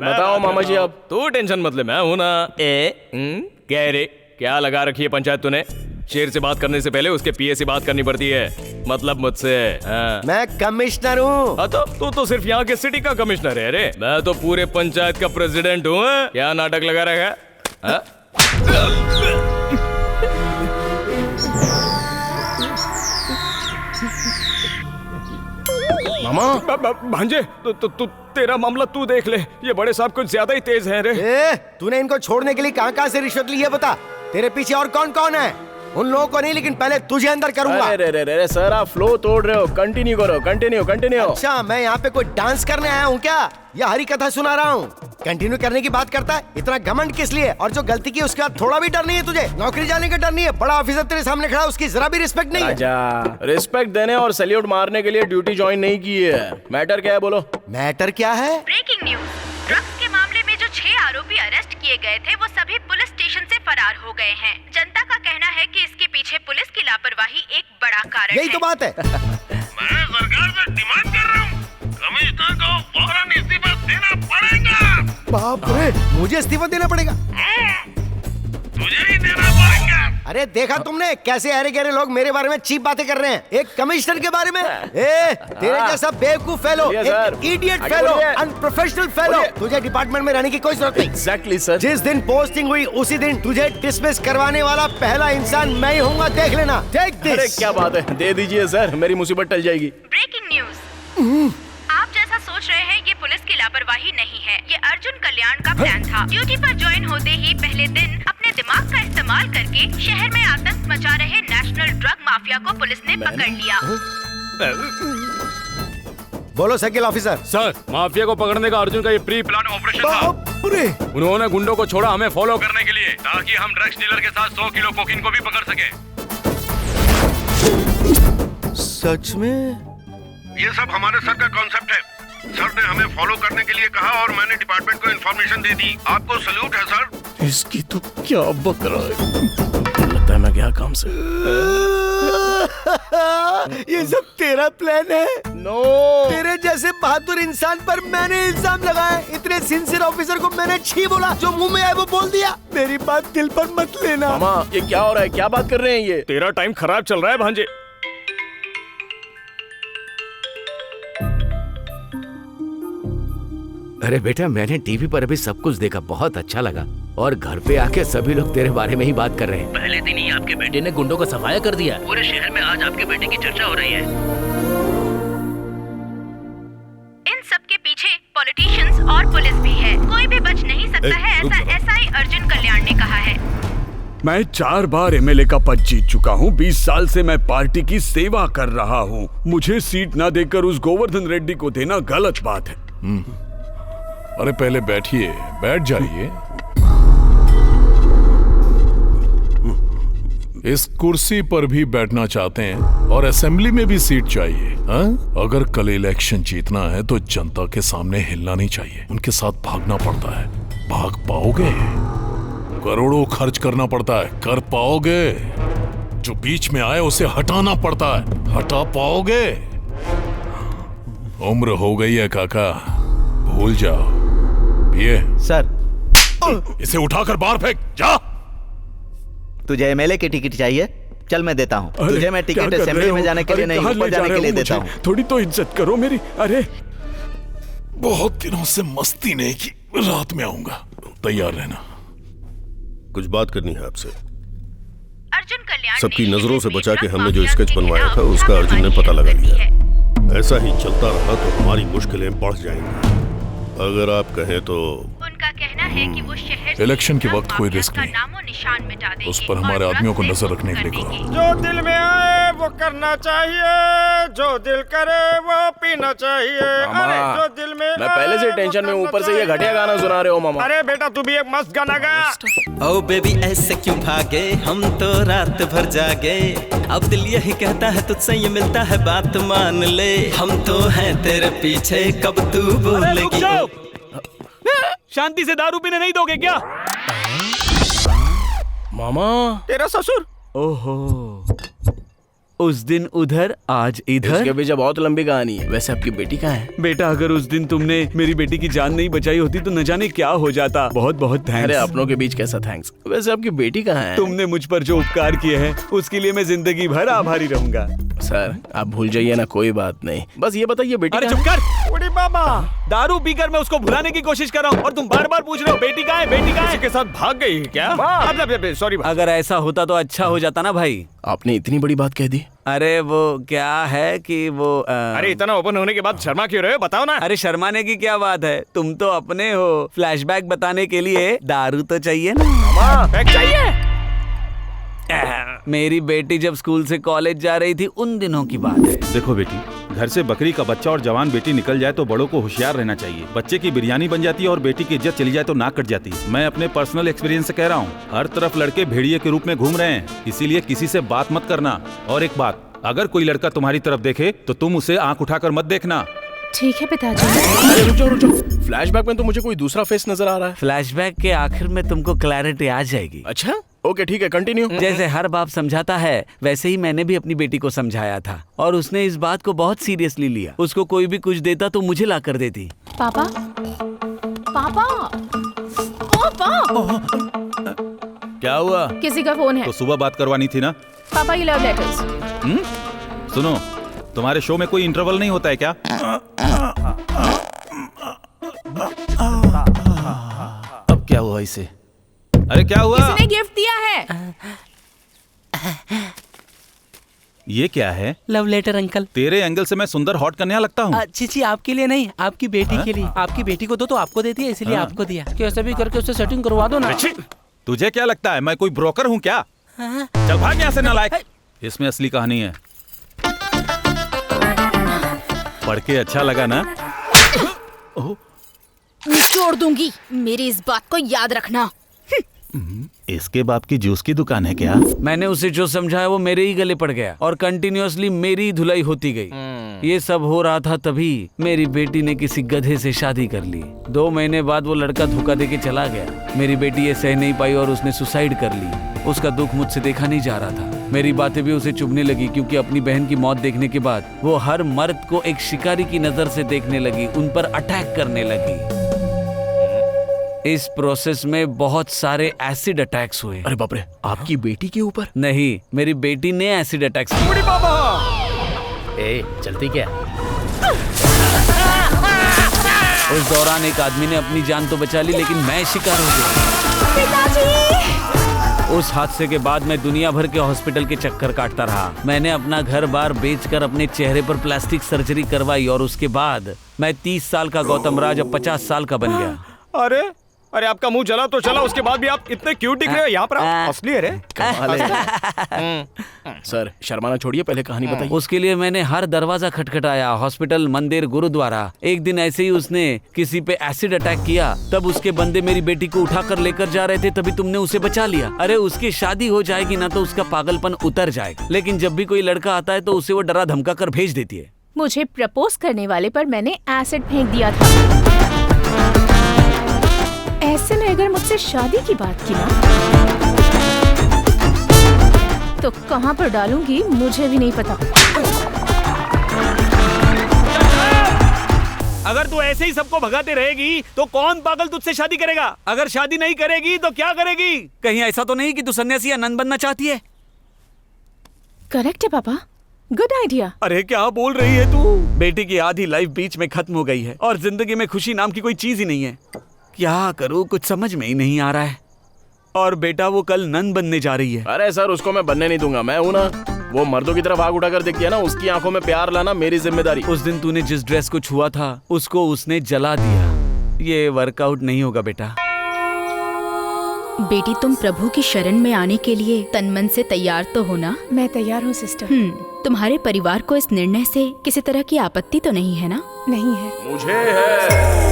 बताओ मामा जी। अब तू टेंशन मत ले, मैं हूं ना। क्या रे, क्या लगा रखी है पंचायत तूने? शेर से बात करने से पहले उसके पीए से बात करनी पड़ती है, मतलब मुझसे। मैं कमिश्नर हूँ। तो तू सिर्फ यहाँ के सिटी का कमिश्नर है रे। मैं तो पूरे पंचायत का प्रेसिडेंट हूँ। क्या नाटक लगा रखा है? मामा भांजे, तू तेरा मामला तू देख ले, ये बड़े साहब कुछ ज्यादा ही तेज हैं रे। तूने इनको छोड़ने के लिए कहाँ से रिश्वत ली है बता? तेरे पीछे और कौन कौन है? उन लोगों को नहीं, लेकिन पहले तुझे अंदर करूंगा। अरे सर, आप फ्लो तोड़ रहे हो। कंटिन्यू करो, कंटिन्यू। अच्छा, मैं यहाँ पे कोई डांस करने आया हूँ क्या, या हरी कथा सुना रहा हूँ? कंटिन्यू करने की बात करता है, इतना घमंड किस लिए? और जो गलती की उसके बाद थोड़ा भी डर नहीं है तुझे? नौकरी जाने का डर नहीं है? बड़ा ऑफिसर तेरे सामने खड़ा, उसकी जरा भी रिस्पेक्ट नहीं है? रिस्पेक्ट देने और सैल्यूट मारने के लिए ड्यूटी ज्वाइन नहीं की है। मैटर क्या है बोलो? मैटर क्या है? ब्रेकिंग न्यूज, ड्रग्स के मामले में जो 6 आरोपी अरेस्ट किए गए थे वो सभी पुलिस स्टेशन से फरार हो गए हैं। जनता का कहना है कि इसके पीछे पुलिस की लापरवाही एक बड़ा कारण है। यही तो बात है। मैं सरकार से डिमांड कर रहा हूँ, कमिश्नर को फौरन इस्तीफा देना पड़ेगा। बाप रे, मुझे इस्तीफा देना पड़ेगा? तुझे ही देना पड़ेगा। अरे देखा तुमने कैसे अरे गहरे लोग मेरे बारे में चीप बातें कर रहे हैं, एक कमिश्नर के बारे में। तेरे जैसा बेवकूफ fellow, idiot fellow, unprofessional fellow, तुझे डिपार्टमेंट में रहने की कोई जरूरत नहीं। Exactly sir. जिस दिन पोस्टिंग हुई उसी दिन तुझे डिसमिस करवाने वाला पहला इंसान मैं ही होऊंगा, देख लेना। Take this. अरे क्या बात है, दे दीजिए सर, मेरी मुसीबत टल जाएगी। ब्रेकिंग न्यूज, आप जैसा सोच रहे हैं ये पुलिस की लापरवाही नहीं है, ये अर्जुन कल्याण का प्लान था। ड्यूटी पर ज्वाइन होते ही पहले दिन अपने दिमाग का इस्तेमाल करके शहर में आतंक मचा रहे नेशनल ड्रग माफिया को पुलिस ने पकड़ लिया। बोलो सर्किल ऑफिसर। सर, माफिया को पकड़ने का अर्जुन का ये प्री प्लान ऑपरेशन था। उन्होंने गुंडों को छोड़ा हमें फॉलो करने के लिए, ताकि हम ड्रग्स डीलर के साथ 100 किलो कोकीन को भी पकड़ सके। सच में? ये सब हमारे सर का कॉन्सेप्ट है। सर ने हमें फॉलो करने के लिए कहा और मैंने डिपार्टमेंट को इन्फॉर्मेशन दे दी। आपको सल्यूट है सर। इसकी तो क्या बक रहा है, लगता है मैं गया काम से। ये सब तेरा प्लान है? नो, तेरे जैसे बहादुर इंसान पर मैंने इल्जाम लगाया। इतने सिंसियर ऑफिसर को मैंने छी बोला, जो मुंह में आए वो बोल दिया। मेरी बात दिल पर मत लेना। मामा, ये क्या हो रहा है? क्या बात कर रहे हैं ये? तेरा टाइम खराब चल रहा है भांजे। अरे बेटा, मैंने टीवी पर अभी सब कुछ देखा, बहुत अच्छा लगा। और घर पे आके सभी लोग तेरे बारे में ही बात कर रहे हैं। पहले दिन ही आपके बेटे ने गुंडों का सफाया कर दिया। पूरे शहर में आज आपके बेटे की चर्चा हो रही है। इन सब के पीछे पॉलिटिशियंस और पुलिस भी है, कोई भी बच नहीं सकता है, ऐसा एसआई अर्जुन कल्याण ने कहा है। मैं 4 बार एमएलए का पद जीत चुका हूँ। 20 साल से मैं पार्टी की सेवा कर रहा हूँ। मुझे सीट ना देकर उस गोवर्धन रेड्डी को देना गलत बात है। अरे पहले बैठिए, बैठ जाइए। इस कुर्सी पर भी बैठना चाहते हैं और असेंबली में भी सीट चाहिए, हाँ? अगर कल इलेक्शन जीतना है तो जनता के सामने हिलना नहीं चाहिए, उनके साथ भागना पड़ता है। भाग पाओगे? करोड़ों खर्च करना पड़ता है, कर पाओगे? जो बीच में आए उसे हटाना पड़ता है, हटा पाओगे? उम्र हो गई है काका, भूल जाओ। पिए सर। इसे उठाकर बाहर फेंक, जा। तुझे एमएलए की टिकट चाहिए? चल मैं देता हूँ तुझे। मैं टिकट असेंबली में जाने के लिए नहीं, ऊपर जाने के लिए देता हूँ। थोड़ी तो इज्जत करो मेरी। अरे बहुत दिनों से मस्ती नहीं की, रात में आऊंगा, तैयार रहना। कुछ बात करनी है आपसे। अर्जुन कल्याण सबकी नजरों से बचा के हमने जो स्केच बनवाया था उसका अर्जुन ने पता लगा लिया। ऐसा ही चलता रहा तो हमारी मुश्किलें बढ़ जाएंगी। अगर आप कहें तो उनका कहना है कि वो शहर इलेक्शन के वक्त कोई रिस्क नहीं, नामो निशान मिटा देंगे, उस पर हमारे आदमियों को नजर रखने के लिए कहो। जो दिल में आए वो करना चाहिए, जो दिल करे वो पीना चाहिए। अरे जो दिल में मैं पहले से टेंशन में, ऊपर से ये घटिया गाना सुना रहे हो मामा। अरे बेटा तू भी एक मस्त गाना गा। ओ बेबी ऐसे क्यों भागे, हम तो रात भर जागे। अब दिल यही कहता है तुझसे ये मिलता है, बात मान ले। हम तो हैं तेरे पीछे, कब तू बोलेगी। शांति से दारू पीने नहीं दोगे क्या? मामा तेरा ससुर। ओहो, उस दिन उधर आज इधर। इसके पीछे बहुत लंबी कहानी है। वैसे आपकी बेटी कहाँ है? बेटा अगर उस दिन तुमने मेरी बेटी की जान नहीं बचाई होती तो न जाने क्या हो जाता। बहुत बहुत थैंक्स। अरे अपनों के बीच कैसा थैंक्स। वैसे आपकी बेटी कहाँ है? तुमने मुझ पर जो उपकार किए हैं उसके लिए मैं जिंदगी भर आभारी रहूंगा। सर आप भूल जाइए ना, कोई बात नहीं। बस ये बताइए बेटी। अरे चुप कर। बूढ़ी बाबा, दारू पीकर मैं उसको भुलाने की कोशिश कर रहा हूँ और तुम बार बार पूछ रहे हो बेटी कहाँ है, बेटी कहाँ है? के साथ भाग गई क्या? सॉरी। अगर ऐसा होता तो अच्छा हो जाता ना भाई। आपने इतनी बड़ी बात कह दी। अरे वो क्या है कि वो अरे इतना ओपन होने के बाद शर्मा क्यों रहे हो, बताओ ना। अरे शर्माने की क्या बात है, तुम तो अपने हो। फ्लैशबैक बताने के लिए दारू तो चाहिए ना। चाहिए। मेरी बेटी जब स्कूल से कॉलेज जा रही थी उन दिनों की बात है। देखो बेटी, घर से बकरी का बच्चा और जवान बेटी निकल जाए तो बड़ों को होशियार रहना चाहिए। बच्चे की बिरयानी बन जाती है और बेटी की इज्जत चली जाए तो नाक कट जाती है। मैं अपने पर्सनल एक्सपीरियंस से कह रहा हूँ, हर तरफ लड़के भेड़िए के रूप में घूम रहे हैं, इसीलिए किसी से बात मत करना। और एक बात, अगर कोई लड़का तुम्हारी तरफ देखे तो तुम उसे आंख उठाकर मत देखना। ठीक है पिताजी। अरे रुक जाओ। फ्लैशबैक में तो मुझे कोई दूसरा फेस नजर आ रहा है। फ्लैशबैक के आखिर में तुमको क्लैरिटी आ जाएगी। अच्छा ओके ठीक है, कंटिन्यू। जैसे हर बाप समझाता है वैसे ही मैंने भी अपनी बेटी को समझाया था और उसने इस बात को बहुत सीरियसली लिया। उसको कोई भी कुछ देता तो मुझे ला कर देती। पापा पापा पापा, क्या हुआ? किसी का फोन है। तो सुबह बात करवानी थी ना। पापा ये लव लेटर्स। सुनो, तुम्हारे शो में कोई इंटरवल नहीं होता है क्या? अब क्या हुआ इसे? अरे क्या हुआ? किसी ने गिफ्ट दिया है। ये क्या है? Love letter uncle. तेरे एंगल से मैं सुंदर हॉट कन्या लगता हूँ? जी आपके लिए नहीं, आपकी बेटी के लिए। आपकी बेटी को दो तो आपको दे दिया, इसलिए आपको दिया। कैसे भी करके उससे सेटिंग करवा दो ना। तुझे क्या लगता है मैं कोई ब्रोकर हूँ क्या? चल भाग यहाँ से नालायक। इसमें असली कहानी है, पढ़ के अच्छा लगा ना? निचोड़ दूंगी, मेरी इस बात को याद रखना। इसके बाप की जूस की दुकान है क्या? मैंने उसे जो समझाया वो मेरे ही गले पड़ गया और कंटिन्यूअसली मेरी धुलाई होती गई। ये सब हो रहा था तभी मेरी बेटी ने किसी गधे से शादी कर ली। 2 महीने बाद वो लड़का धोखा देके चला गया। मेरी बेटी ये सह नहीं पाई और उसने सुसाइड कर ली। उसका दुख मुझसे देखा नहीं जा रहा था। मेरी बातें भी उसे चुभने लगी क्योंकि अपनी बहन की मौत देखने के बाद वो हर मर्द को एक शिकारी की नजर से देखने लगी, उन पर अटैक करने लगी। इस प्रोसेस में बहुत सारे एसिड अटैक्स हुए। अरे बाप रे, आपकी बेटी के ऊपर? नहीं, मेरी बेटी ने एसिड अटैक्स। चलती क्या? उस दौरान एक आदमी ने अपनी जान तो बचा ली लेकिन मैं शिकार हो गया। पिताजी! उस हादसे के बाद मैं दुनिया भर के हॉस्पिटल के चक्कर काटता रहा। मैंने अपना घर बार बेचकर अपने चेहरे पर प्लास्टिक सर्जरी करवाई और उसके बाद मैं 30 साल का गौतम राज अब 50 साल का बन गया। अरे अरे आपका मुंह जला तो चला, उसके बाद भी आप इतने क्यूट दिख रहे हो। यहाँ पर आप असली है रे। कमाल है। सर शर्माना छोड़िए, पहले कहानी बताइए। उसके लिए मैंने हर दरवाजा खटखटाया, हॉस्पिटल, मंदिर, गुरुद्वारा। एक दिन ऐसे ही उसने किसी पे एसिड अटैक किया, तब उसके बंदे मेरी बेटी को उठाकर लेकर जा रहे थे, तभी तुमने उसे बचा लिया। अरे उसकी शादी हो जाएगी ना तो उसका पागलपन उतर जाएगा, लेकिन जब भी कोई लड़का आता है तो उसे वो डरा धमका कर भेज देती है। मुझे प्रपोज करने वाले पर मैंने एसिड फेंक दिया था। ऐसे ने अगर मुझसे शादी की बात की ना तो कहाँ पर डालूंगी मुझे भी नहीं पता। अगर तू ऐसे ही सबको भगाते रहेगी तो कौन पागल तुझसे शादी करेगा? अगर शादी नहीं करेगी तो क्या करेगी? कहीं ऐसा तो नहीं कि तू सन्यासी या नन बनना चाहती है? करेक्ट है पापा, गुड आइडिया। अरे क्या बोल रही है तू? बेटी की आधी लाइफ बीच में खत्म हो गई है और जिंदगी में खुशी नाम की कोई चीज ही नहीं है। क्या करूं, कुछ समझ में ही नहीं आ रहा है। और बेटा वो कल नन बनने जा रही है। अरे सर उसको मैं बनने नहीं दूंगा, मैं हूं ना। वो मर्दों की तरफ आग उठाकर देखती है ना, उसकी आंखों में प्यार लाना मेरी जिम्मेदारी। उस दिन तूने जिस ड्रेस को छुआ था उसको उसने जला दिया। ये वर्कआउट नहीं होगा बेटा। बेटी तुम प्रभु की शरण में आने के लिए तन मन से तैयार तो हो ना? मैं तैयार हूँ सिस्टर। तुम्हारे परिवार को इस निर्णय से किसी तरह की आपत्ति तो नहीं है ना? नहीं है। मुझे है।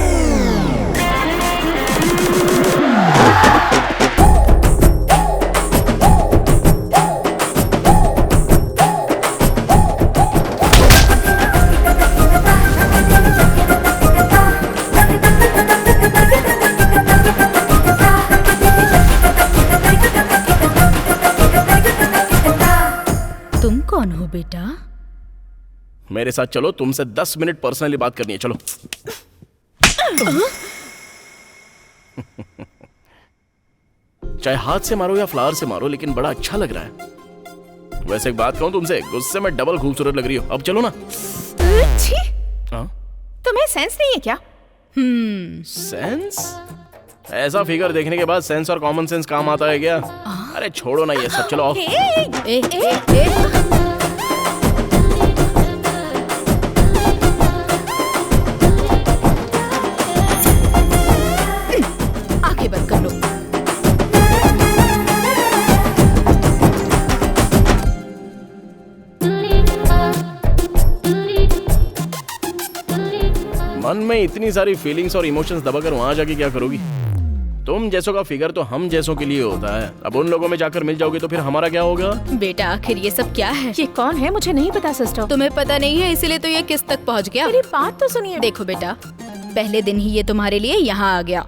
तुम कौन हो बेटा? मेरे साथ चलो, तुमसे 10 मिनट पर्सनली बात करनी है, चलो। चाहे हाथ से मारो या फ्लावर से मारो, लेकिन बड़ा अच्छा लग रहा है। वैसे एक बात कहूं तुमसे, गुस्से में डबल खूबसूरत लग रही हो। अब चलो ना। तुम्हें सेंस नहीं है क्या? सेंस? ऐसा फिगर देखने के बाद सेंस और कॉमन सेंस काम आता है क्या? अरे छोड़ो ना ये सब, चलो आओ। आंखें बंद कर लो। मन में इतनी सारी फीलिंग्स और इमोशंस दबाकर वहां जाके क्या करोगी? तुम जैसों का फिगर तो हम जैसों के लिए होता है। अब उन लोगों में जाकर मिल जाओगे तो फिर हमारा क्या होगा? बेटा आखिर ये सब क्या है? ये कौन है मुझे नहीं पता सिस्टर। तुम्हें पता नहीं है इसीलिए तो ये किस तक पहुंच गया। मेरी बात तो सुनिए। देखो बेटा, पहले दिन ही ये तुम्हारे लिए यहाँ आ गया।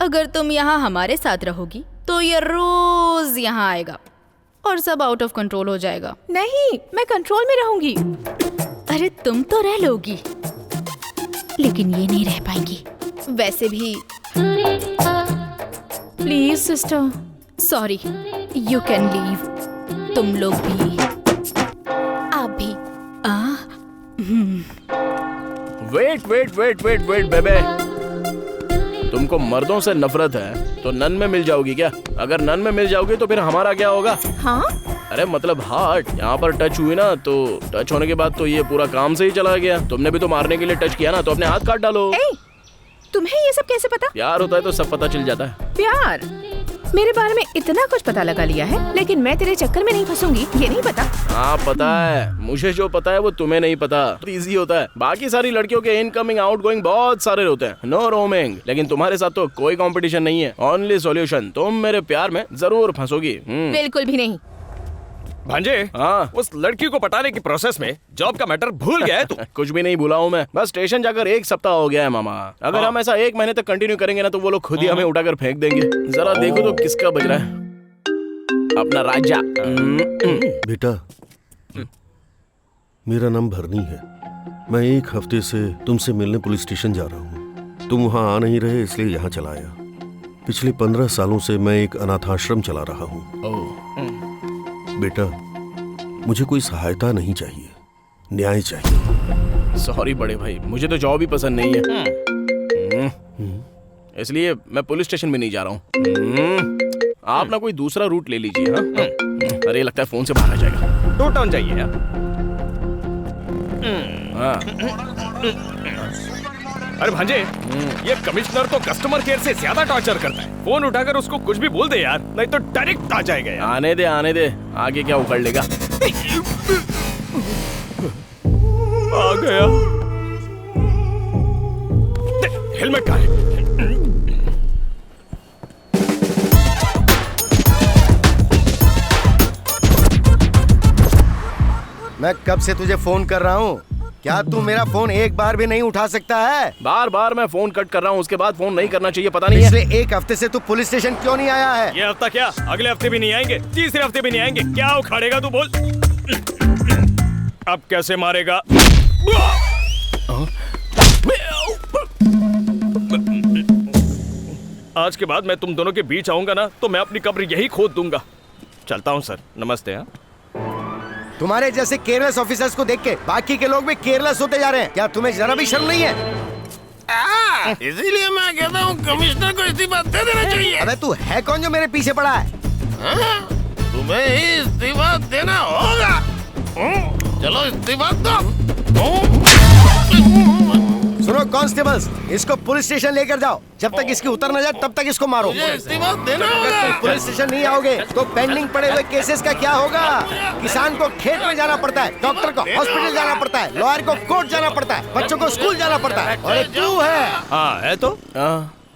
अगर तुम यहाँ हमारे साथ रहोगी तो ये रोज यहाँ आएगा और सब आउट ऑफ कंट्रोल हो जाएगा। नहीं, मैं कंट्रोल में रहूंगी। अरे तुम तो रह लोगी, लेकिन ये नहीं रह पाएंगी। वैसे भी please sister. Sorry, you can leave. तुम लोग भी, आप भी। Wait wait wait wait wait बेबे, तुमको मर्दों से नफरत है तो नन में मिल जाओगी क्या? अगर नन में मिल जाओगी तो फिर हमारा क्या होगा? हाँ? अरे मतलब हार्ट यहाँ पर टच हुई ना, तो टच होने के बाद तो ये पूरा काम से ही चला गया। तुमने भी तो मारने के लिए टच किया ना, तो अपने हाथ काट डालो। तुम्हें ये सब कैसे पता? प्यार होता है तो सब पता चल जाता है। प्यार? मेरे बारे में इतना कुछ पता लगा लिया है, लेकिन मैं तेरे चक्कर में नहीं फंसूंगी, ये नहीं पता। हाँ पता है, मुझे जो पता है वो तुम्हें नहीं पता। इजी होता है, बाकी सारी लड़कियों के इनकमिंग आउटगोइंग बहुत सारे होते हैं, नो रोमिंग। लेकिन तुम्हारे साथ तो कोई कंपटीशन नहीं है, ओनली सॉल्यूशन। तुम मेरे प्यार में जरूर फंसोगी। बिल्कुल भी नहीं। भांजे, हाँ उस लड़की को पटाने की प्रोसेस में जॉब का मैटर भूल गया है तू? कुछ भी नहीं भूला हूँ मैं, बस स्टेशन जाकर 1 सप्ताह हो गया है मामा। अगर हम ऐसा 1 महीने तक कंटिन्यू करेंगे ना तो वो लोग खुद ही हमें उठाकर फेंक देंगे। जरा देखो तो किसका बज रहा है, अपना राजा। बेटा, मेरा नाम भरनी है। मैं 1 हफ्ते से तुमसे मिलने पुलिस स्टेशन जा रहा हूँ। तुम वहाँ आ नहीं रहे इसलिए यहाँ चला आया। पिछले 15 सालों से मैं एक अनाथाश्रम चला रहा हूँ। बेटा, मुझे कोई सहायता नहीं चाहिए, न्याय चाहिए। सॉरी बड़े भाई, मुझे तो जॉब ही पसंद नहीं है, इसलिए मैं पुलिस स्टेशन में नहीं जा रहा हूँ। आप ना कोई दूसरा रूट ले लीजिए। हाँ? अरे लगता है फोन से बाहर आ जाएगा। टू टाउन जाइए। अरे भांजे, ये कमिश्नर तो कस्टमर केयर से ज्यादा टॉर्चर करता है। फोन उठाकर उसको कुछ भी बोल दे यार, नहीं तो डायरेक्ट आ जाएगा यार। आने दे, आगे क्या उखड़ लेगा। आ गया। हेलमेट कहाँ है? मैं कब से तुझे फोन कर रहा हूँ, क्या तू मेरा फोन एक बार भी नहीं उठा सकता है? बार मैं फोन कट कर रहा हूँ, उसके बाद फोन नहीं करना चाहिए, पता नहीं है। पिछले एक हफ्ते से तू पुलिस स्टेशन क्यों नहीं आया है? ये हफ्ता क्या, अगले हफ्ते भी नहीं आएंगे, तीसरे हफ्ते भी नहीं आएंगे। क्या उखाड़ेगा तू बोल? अब कैसे मारेगा? आज के बाद मैं तुम दोनों के बीच आऊंगा ना, तो मैं अपनी कब्र यही खोद दूंगा। चलता हूँ सर, नमस्ते। हाँ, तुम्हारे जैसे केयरलेस ऑफिसर्स को देख के बाकी के लोग भी केयरलेस होते जा रहे हैं। क्या तुम्हें जरा भी शर्म नहीं है? इसीलिए मैं कहता हूँ कमिश्नर को इस्तीफा दे देना चाहिए। अबे तू है कौन जो मेरे पीछे पड़ा है? तुम्हें ही इस्तीफा देना होगा। चलो इस्तीफा दो। सुनो कांस्टेबल्स, इसको पुलिस स्टेशन लेकर जाओ। जब तक इसकी उतर न जाए तब तक इसको मारो। इस्तीफा देना होगा। पुलिस स्टेशन नहीं आओगे तो पेंडिंग पड़े हुए केसेस का क्या होगा? किसान को खेत में जाना पड़ता है, डॉक्टर को हॉस्पिटल जाना पड़ता है, लॉयर को कोर्ट जाना पड़ता है, बच्चों को स्कूल जाना पड़ता है। और तू है, हाँ है तो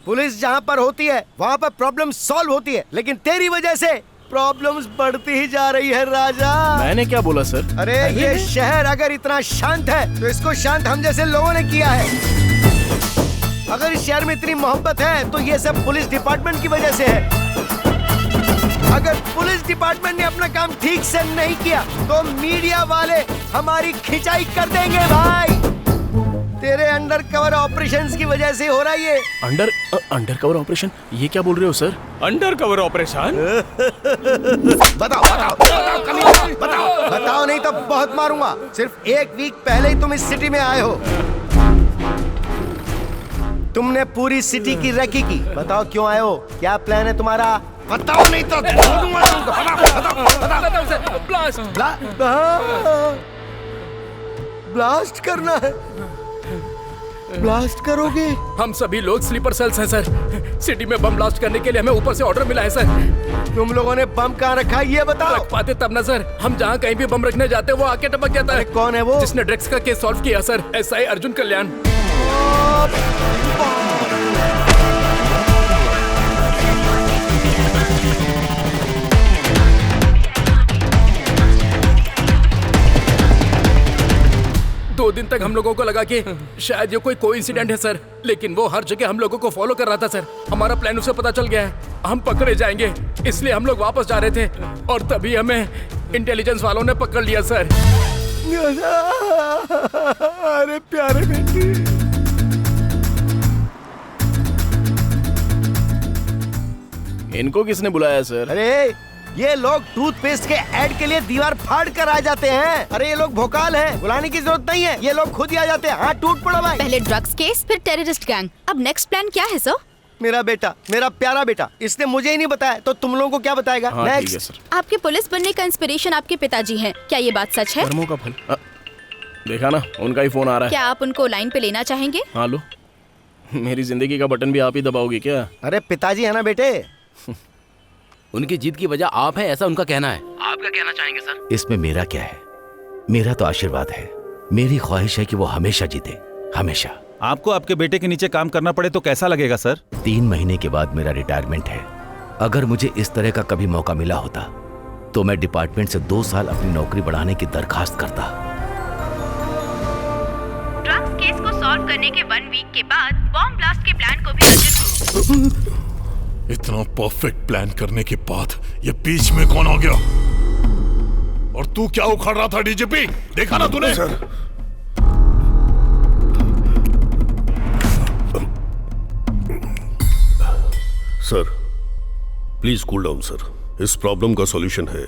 पुलिस जहाँ पर होती है वहाँ पर प्रॉब्लम सॉल्व होती है, लेकिन तेरी वजह से प्रॉब्लम्स बढ़ती ही जा रही है राजा। मैंने क्या बोला सर? अरे ये शहर अगर इतना शांत है तो इसको शांत हम जैसे लोगों ने किया है। अगर इस शहर में इतनी मोहब्बत है तो ये सब पुलिस डिपार्टमेंट की वजह से है। अगर पुलिस डिपार्टमेंट ने अपना काम ठीक से नहीं किया तो मीडिया वाले हमारी खिंचाई कर देंगे भाई। तेरे अंडर कवर ऑपरेशंस की वजह से हो रहा है ये। Under cover operation? ये क्या बोल रहे हो सर? Under cover operation? बताओ नहीं तो बहुत मारूंगा। सिर्फ एक वीक पहले ही तुम इस सिटी में आए हो। तुमने पूरी सिटी की रेकी की। बताओ क्यों आए हो, क्या प्लान है तुम्हारा? बताओ नहीं तो ब्लास्ट करना है। ब्लास्ट करोगे? हम सभी लोग स्लीपर सेल्स हैं सर। सिटी में बम ब्लास्ट करने के लिए हमें ऊपर से ऑर्डर मिला है सर। तुम लोगों ने बम कहाँ रखा है ये बताओ। रख पाते तब ना सर। हम जहाँ कहीं भी बम रखने जाते हैं वो आके टपक जाता है। कौन है वो? जिसने ड्रग्स का केस सॉल्व किया सर, एसआई अर्जुन कल्याण। 2 दिन तक हम लोगों को लगा कि शायद ये कोई इंसिडेंट है सर, लेकिन वो हर जगह हम लोगों को फॉलो कर रहा था सर। हमारा प्लान उसे पता चल गया है, हम पकड़े जाएंगे, इसलिए हम लोग वापस जा रहे थे और तभी हमें इंटेलिजेंस वालों ने पकड़ लिया सर। अरे प्यारे बेटी, इनको किसने बुलाया सर? अरे ये लोग टूथपेस्ट के ऐड के लिए दीवार फाड़ कर आ जाते हैं। अरे ये लोग भोकाल हैं, बुलाने की जरूरत नहीं है, ये लोग खुद ही आ जाते हैं। हाँ टूट पड़ो भाई। पहले ड्रग्स केस, फिर टेररिस्ट गैंग, अब नेक्स्ट प्लान क्या है सर? मेरा बेटा, मेरा प्यारा बेटा, इसने मुझे ही नहीं बताया तो तुम लोगों को क्या बताएगा? हाँ, नेक्स्ट। ठीक है सर। आपके पुलिस बनने का इंस्पिरेशन आपके पिताजी हैं, क्या ये बात सच है? कर्मों का फल। देखा ना, उनका ही फोन आ रहा है। क्या आप उनको लाइन पे लेना चाहेंगे? हाँ लो, मेरी जिंदगी का बटन भी आप ही दबाओगे क्या? अरे पिताजी है ना बेटे। उनकी जीत की वजह आप हैं ऐसा उनका कहना है। आप क्या कहना चाहेंगे सर? इसमें मेरा क्या है, मेरा तो आशीर्वाद है। मेरी ख्वाहिश है कि वो हमेशा जीते, हमेशा। आपको आपके बेटे के नीचे काम करना पड़े तो कैसा लगेगा सर? 3 महीने के बाद मेरा रिटायरमेंट है। अगर मुझे इस तरह का कभी मौका मिला होता तो मैं डिपार्टमेंट से 2 साल अपनी नौकरी बढ़ाने की दरखास्त करता। ड्रग्स केस को सॉल्व करने के 1 वीक के बाद बॉम्ब ब्लास्ट के प्लान को भी अर्जुन इतना परफेक्ट प्लान करने के बाद ये बीच में कौन आ गया? और तू क्या उखाड़ रहा था डीजीपी? देखा ना तूने? Sir please cool down sir. इस प्रॉब्लम का सॉल्यूशन है,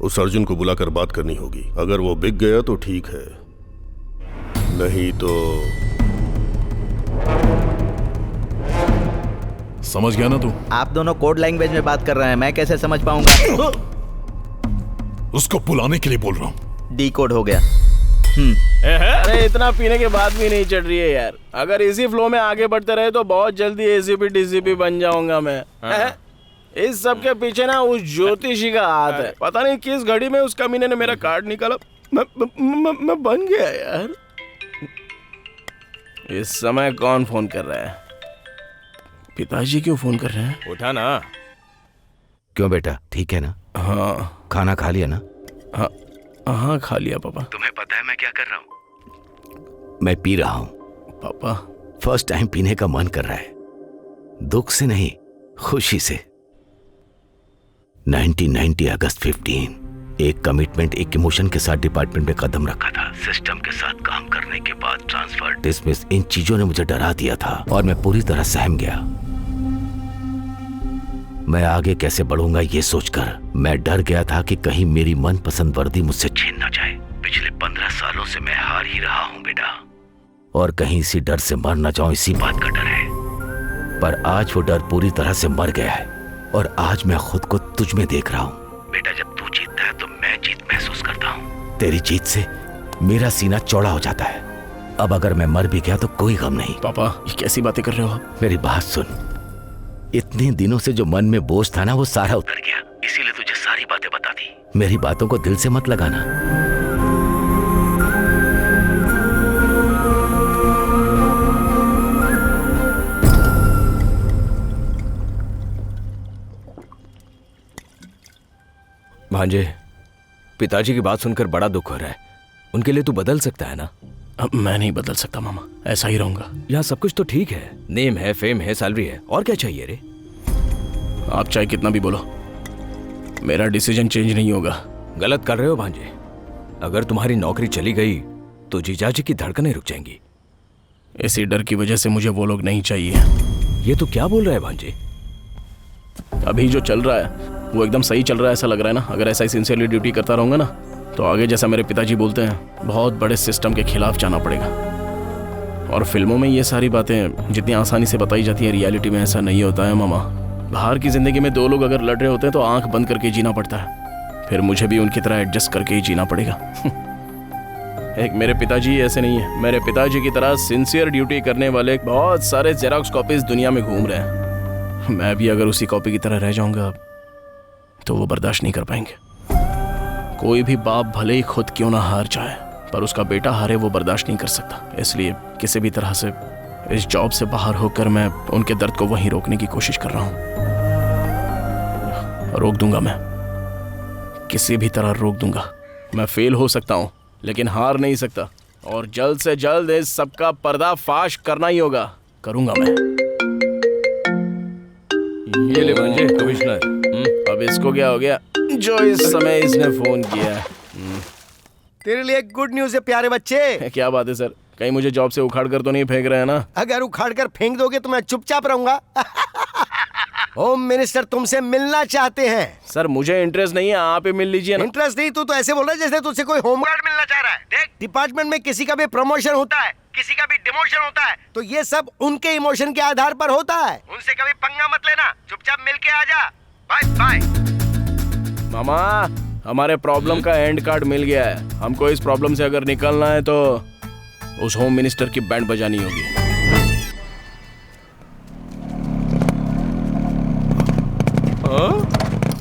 उस अर्जुन को बुलाकर बात करनी होगी। अगर वो बिक गया तो ठीक है, नहीं तो समझ गया ना तू? आप दोनों कोड लैंग्वेज में बात कर रहे हैं, मैं कैसे समझ पाऊंगा? उसको बुलाने के लिए बोल रहा हूं। डी कोड हो गया। अरे इतना पीने के बाद भी नहीं चढ़ रही है यार। अगर इसी फ्लो में आगे बढ़ते रहे तो बहुत जल्दी एसीपी डीसीपी बन जाऊंगा मैं। इस सब के पीछे ना उस ज्योतिषी का हाथ है। पता नहीं किस घड़ी में उस कमीने ने मेरा कार्ड निकाला, मैं बन गया यार। इस समय कौन फोन कर रहा है? पिताजी क्यों फोन कर रहे हैं? उठा ना। क्यों बेटा, ठीक है ना? हाँ। खाना खा लिया ना? हाँ खा लिया पापा। तुम्हें पता है मैं क्या कर रहा हूँ? मैं पी रहा हूँ पापा। फर्स्ट टाइम पीने का मन कर रहा है, दुख से नहीं खुशी से। 1990 अगस्त 15, एक कमिटमेंट एक इमोशन के साथ डिपार्टमेंट में कदम रखा था। सिस्टम के साथ काम करने के बाद ट्रांसफर, डिसमिस, इन चीजों ने मुझे डरा दिया था और मैं पूरी तरह सहम गया। मैं आगे कैसे बढ़ूंगा ये सोचकर मैं डर गया था कि कहीं मेरी मनपसंद वर्दी मुझसे छीन ना जाए। पिछले 15 सालों से मैं हार ही रहा हूं बेटा, और कहीं इसी डर से मर ना जाऊं, इसी बात का डर है। पर आज वो डर पूरी तरह से मर गया है और आज मैं खुद को तुझ में देख रहा हूं। बेटा, जब तू जीतता है तो मैं जीत महसूस करता हूं। तेरी जीत से मेरा सीना चौड़ा हो जाता है। अब अगर मैं मर भी गया तो कोई गम नहीं। पापा ये कैसी बातें कर रहे हो आप? मेरी बात सुन, इतने दिनों से जो मन में बोझ था ना वो सारा उतर गया, इसीलिए तुझे सारी बातें बता दी। मेरी बातों को दिल से मत लगाना। भांजे, पिताजी की बात सुनकर बड़ा दुख हो रहा है। उनके लिए तू बदल सकता है ना? अब मैं नहीं बदल सकता मामा, ऐसा ही रहूंगा। यहाँ सब कुछ तो ठीक है, नेम है, फेम है, सैलरी है, और क्या चाहिए रे? आप चाहे कितना भी बोलो, मेरा डिसीजन चेंज नहीं होगा। गलत कर रहे हो भांजे। अगर तुम्हारी नौकरी चली गई तो जीजाजी की धड़कनें रुक जाएंगी। इसी डर की वजह से मुझे वो लोग नहीं चाहिए। ये तो क्या बोल रहा है भांजे? अभी जो चल रहा है वो एकदम सही चल रहा है ऐसा लग रहा है ना। अगर ऐसा ही सिंसियरली ड्यूटी करता रहूंगा ना तो आगे जैसा मेरे पिताजी बोलते हैं बहुत बड़े सिस्टम के खिलाफ जाना पड़ेगा। और फिल्मों में ये सारी बातें जितनी आसानी से बताई जाती है, रियलिटी में ऐसा नहीं होता है मामा। बाहर की जिंदगी में दो लोग अगर लड़ रहे होते हैं तो आंख बंद करके जीना पड़ता है। फिर मुझे भी उनकी तरह एडजस्ट करके ही जीना पड़ेगा। एक मेरे पिताजी ऐसे नहीं है। मेरे पिताजी की तरह सिंसियर ड्यूटी करने वाले बहुत सारे जेरॉक्स कॉपीज दुनिया में घूम रहे हैं। मैं भी अगर उसी कॉपी की तरह रह जाऊंगा तो वो बर्दाश्त नहीं कर पाएंगे। कोई भी बाप भले ही खुद क्यों ना हार जाए, पर उसका बेटा हारे वो बर्दाश्त नहीं कर सकता। इसलिए किसी भी तरह से इस जॉब से बाहर होकर मैं उनके दर्द को वहीं रोकने की कोशिश कर रहा हूं। रोक दूंगा, मैं किसी भी तरह रोक दूंगा। मैं फेल हो सकता हूं लेकिन हार नहीं सकता, और जल्द से जल्द इस सबका पर्दाफाश करना ही होगा। करूंगा मैं। ये ले भांजे कमिश्नर। अब इसको क्या हो गया जो इस समय इसने फोन किया? तेरे लिए गुड न्यूज है प्यारे बच्चे। क्या बात है सर? कहीं मुझे जॉब से उखाड़ कर तो नहीं फेंक रहे हैं ना? अगर उखाड़ कर फेंक दोगे तो मैं चुपचाप रहूंगा। होम मिनिस्टर तुमसे मिलना चाहते हैं। सर मुझे इंटरेस्ट नहीं है, आप ही मिल लीजिए ना। इंटरेस्ट नहीं? तू तो ऐसे बोल रहा है जैसे तुझसे कोई होमगार्ड मिलना चाह रहा है। देख, डिपार्टमेंट में किसी का भी प्रमोशन होता है, किसी का भी डिमोशन होता है, तो ये सब उनके इमोशन के आधार पर होता है। उनसे कभी पंगा मत लेना, चुपचाप मिल के आ जा। Bye bye. मामा, हमारे प्रॉब्लम का एंड कार्ड मिल गया है। हमको इस प्रॉब्लम से अगर निकलना है तो उस होम मिनिस्टर की बैंड बजानी होगी।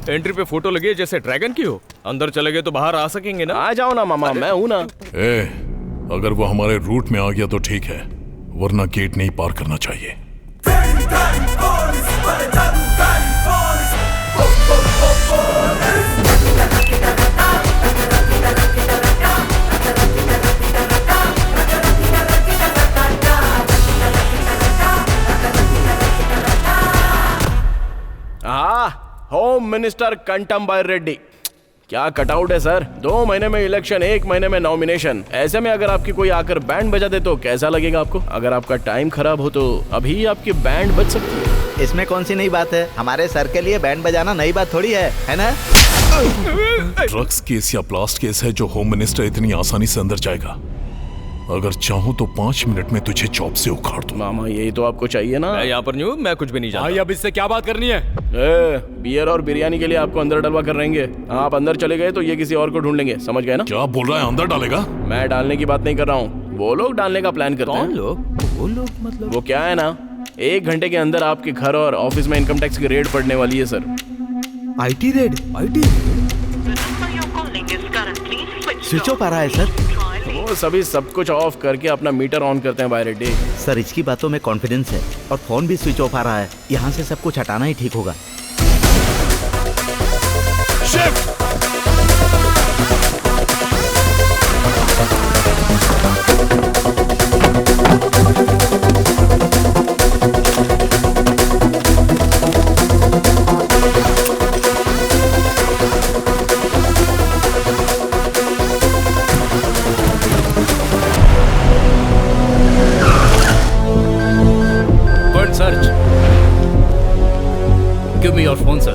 एंट्री पे फोटो लगी है जैसे ड्रैगन की हो। अंदर चले गए तो बाहर आ सकेंगे ना? आ जाओ ना मामा, मैं हूं ना। अगर वो हमारे रूट में आ गया तो ठीक है, वरना गेट नहीं पार करना चाहिए। होम मिनिस्टर कंटम बाय रेड्डी। क्या कटआउट है सर? 2 महीने में इलेक्शन, 1 महीने में नॉमिनेशन। ऐसे में अगर आपकी कोई आकर बैंड बजा दे तो कैसा लगेगा आपको? अगर आपका टाइम खराब हो तो अभी आपकी बैंड बज सकती है। इसमें कौन सी नई बात है? हमारे सर के लिए बैंड बजाना नई बात थोड़ी है ना? ड्रग्स केस या ब्लास्ट केस है जो होम मिनिस्टर इतनी आसानी से अंदर जाएगा? अगर चाहूँ तो 5 मिनट में तुझे जॉब से उखाड़ दूं। मामा यही तो आपको चाहिए ना। मैं यहाँ पर नहीं हूँ, मैं कुछ भी नहीं जानता। भाई अब इससे क्या बात करनी है? बियर और बिरयानी के लिए आपको अंदर डलवा कर रहेंगे। आप अंदर चले गए तो ये किसी और को ढूंढ लेंगे, समझ गए ना? क्या बोल रहा है, अंदर डालेगा? मैं डालने की बात नहीं कर रहा हूँ, वो लोग डालने का प्लान करते हैं। कौन लोग? वो लोग मतलब? वो क्या है ना, 1 घंटे के अंदर आपके घर और ऑफिस में इनकम टैक्स की रेड पड़ने वाली है sir. IT raid? Switch off आ रहा है सर। वो सभी सब कुछ ऑफ करके अपना मीटर ऑन करते हैं बाय रेडी। सर इसकी बातों में कॉन्फिडेंस है और फोन भी स्विच ऑफ आ रहा है। यहाँ से सब कुछ हटाना ही ठीक होगा। Search. Give me your phone, sir.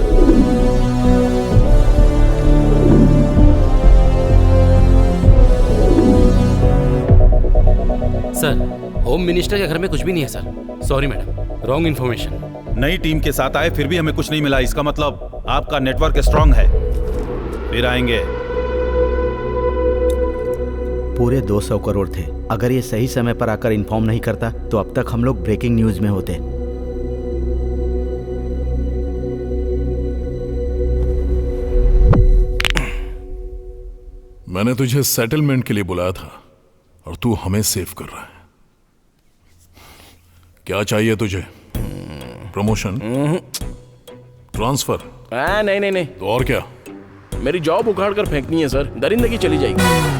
Sir, home minister के घर में कुछ भी नहीं है sir. Sorry madam, wrong information. नई टीम के साथ आए फिर भी हमें कुछ नहीं मिला, इसका मतलब आपका नेटवर्क स्ट्रांग है। फिर आएंगे। पूरे 200 करोड़ थे। अगर ये सही समय पर आकर इन्फॉर्म नहीं करता तो अब तक हम लोग ब्रेकिंग न्यूज में होते। मैंने तुझे सेटलमेंट के लिए बुलाया था और तू हमें सेव कर रहा है। क्या चाहिए तुझे? प्रमोशन? ट्रांसफर? नहीं। तो और क्या? मेरी जॉब उखाड़ कर फेंकनी है सर, दरिंदगी चली जाएगी।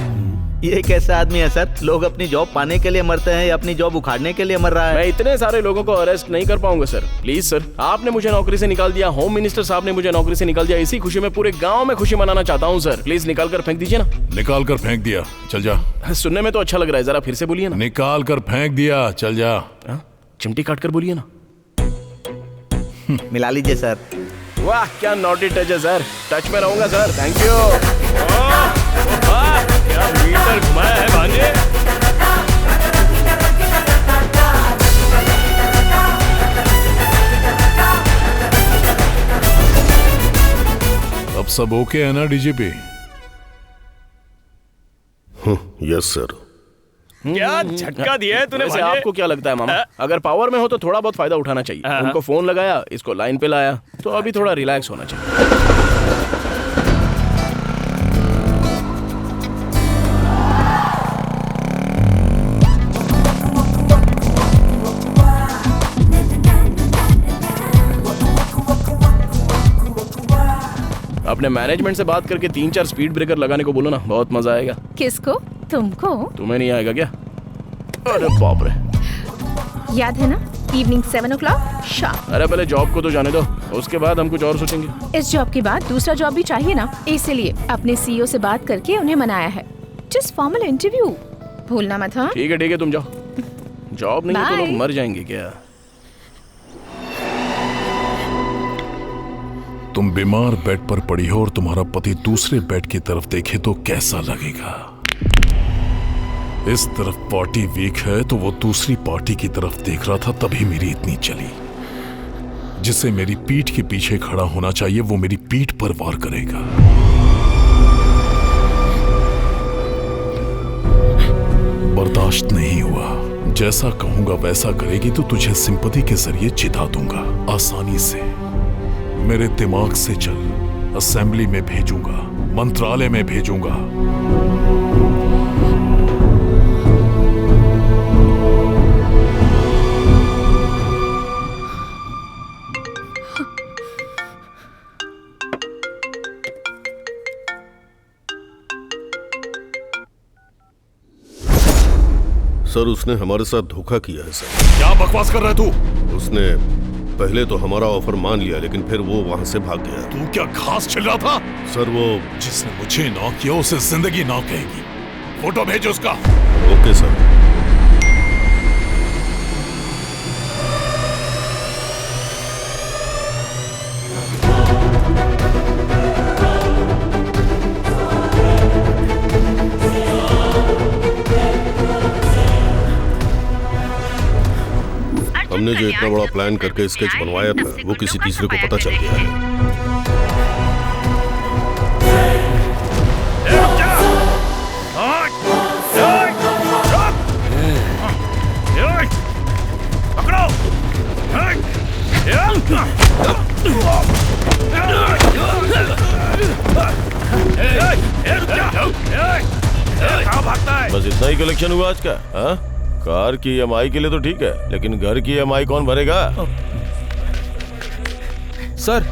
ये कैसा आदमी है सर? लोग अपनी जॉब पाने के लिए मरते हैं या अपनी जॉब उखाड़ने के लिए मर रहा है? मैं इतने सारे लोगों को अरेस्ट नहीं कर पाऊंगा सर। प्लीज सर, आपने मुझे नौकरी से निकाल दिया, होम मिनिस्टर साहब ने मुझे नौकरी से निकाल दिया। इसी खुशी में पूरे गांव में खुशी मनाना चाहता हूं सर। प्लीज निकाल कर फेंक दीजिए ना। निकाल कर फेंक दिया, चल जा। सुनने में तो अच्छा लग रहा है, जरा फिर से बोलिए ना। निकाल कर फेंक दिया, चल जा। चिमटी काट कर बोलिए ना। मिला लीजिए सर। वाह क्या नॉटी टच है सर, टच में रहूंगा सर। Thank you. क्या मीटर घुमाया है भांजे? अब सब ओके है ना डीजीपी? Yes sir. क्या झटका दिया है तूने वैसे भांजे? आपको क्या लगता है मामा, अगर पावर में हो तो थोड़ा बहुत फायदा उठाना चाहिए। उनको फोन लगाया, इसको लाइन पे लाया, तो अभी थोड़ा रिलैक्स होना चाहिए। अपने मैनेजमेंट से बात करके 3-4 स्पीड ब्रेकर लगाने को बोलो ना, बहुत मजा आएगा। किसको? तुमको? तुम्हें नहीं आएगा क्या? अरे बाप रे। याद है ना, इवनिंग 7 o'clock शार्प। अरे पहले जॉब को तो जाने दो, उसके बाद हम कुछ और सोचेंगे। इस जॉब के बाद दूसरा जॉब भी चाहिए ना, इसलिए अपने सीईओ से बात करके उन्हें मनाया है। जस्ट फॉर्मल इंटरव्यू, भूलना मत। हाँ ठीक है तुम जाओ। जॉब नहीं है तो लोग मर जाएंगे क्या? तुम बीमार बेड पर पड़ी हो और तुम्हारा पति दूसरे बेड की तरफ देखे तो कैसा लगेगा? इस तरफ पार्टी वीक है तो वो दूसरी पार्टी की तरफ देख रहा था, तभी मेरी इतनी चली। जिसे मेरी पीठ के पीछे खड़ा होना चाहिए वो मेरी पीठ पर वार करेगा। बर्दाश्त नहीं हुआ। जैसा कहूंगा वैसा करेगी तो तुझे सिंपैथी के जरिए जिता दूंगा आसानी से। मेरे दिमाग से चल, असेंबली में भेजूंगा, मंत्रालय में भेजूंगा। सर उसने हमारे साथ धोखा किया है सर। क्या बकवास कर रहा है तू? उसने पहले तो हमारा ऑफर मान लिया लेकिन फिर वो वहां से भाग गया। तू क्या घास छिल रहा था? सर वो जिसने मुझे नॉक किया उसे जिंदगी नॉक कहेगी। फोटो भेजो उसका। Okay sir. हमने जो इतना बड़ा प्लान करके स्केच बनवाया था वो किसी तीसरे को पता चल गया है। बस इतना ही कलेक्शन हुआ आज का? हाँ? कार की EMI के लिए तो ठीक है, लेकिन घर की EMI कौन भरेगा? सर,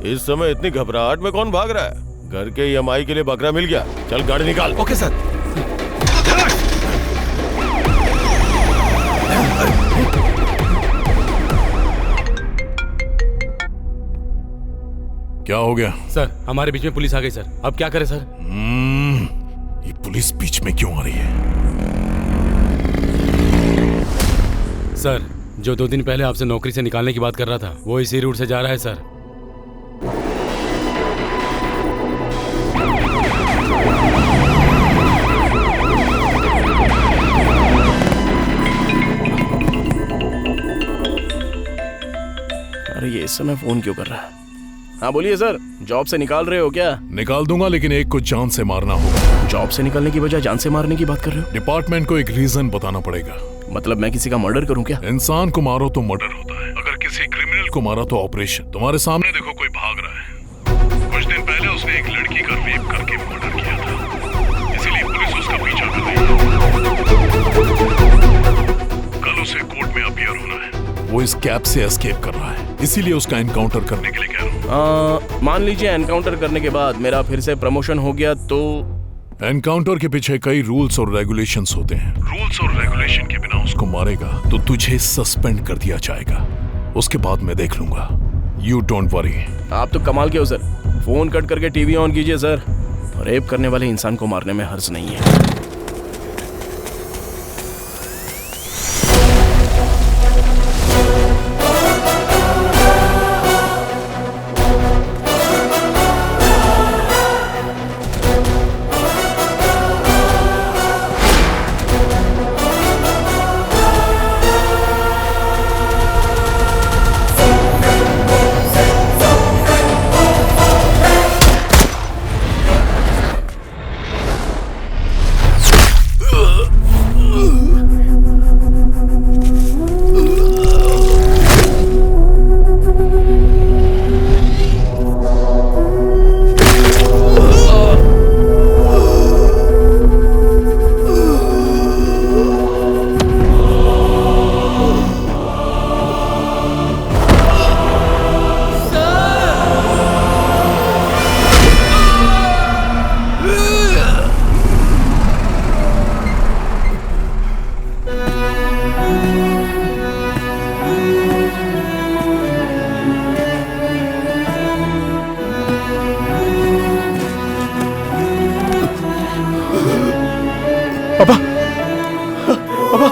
इस समय इतनी घबराहट में कौन भाग रहा है? घर के EMI के लिए बकरा मिल गया, चल गाड़ी निकाल। Okay sir. क्या हो गया? सर, हमारे बीच में पुलिस आ गई सर। अब क्या करें सर? ये पुलिस बीच में क्यों आ रही है? सर, जो 2 दिन पहले आपसे नौकरी से निकालने की बात कर रहा था वो इसी रूट से जा रहा है सर। अरे ये इस समय फोन क्यों कर रहा है? हाँ बोलिए सर, जॉब से निकाल रहे हो क्या? निकाल दूंगा, लेकिन एक को जान से मारना होगा। जॉब से निकालने की बजाय जान से मारने की बात कर रहे हो? डिपार्टमेंट को एक रीजन बताना पड़ेगा। मतलब मैं किसी का मर्डर करूं क्या? इंसान को मारो तो मर्डर होता है, अगर किसी क्रिमिनल को मारा तो ऑपरेशन। तुम्हारे सामने देखो, कोई भाग रहा है। कुछ दिन पहले उसने एक लड़की का रेप करके मर्डर किया था, इसीलिए पुलिस उसका पीछा कर रही है। कल उसे कोर्ट में अपीयर होना है। वो इस कैब से एस्केप कर रहा है, इसीलिए उसका एनकाउंटर करने के लिए कह रहा हूँ। मान लीजिए एनकाउंटर करने के बाद मेरा फिर से प्रमोशन हो गया तो? एनकाउंटर के पीछे कई रूल्स और रेगुलेशंस होते हैं। रूल्स और रेगुलेशन के बिना उसको मारेगा तो तुझे सस्पेंड कर दिया जाएगा, उसके बाद मैं देख लूंगा। You don't worry. आप तो कमाल के हो सर। फोन कट करके टीवी ऑन कीजिए सर। रेप करने वाले इंसान को मारने में हर्ज नहीं है।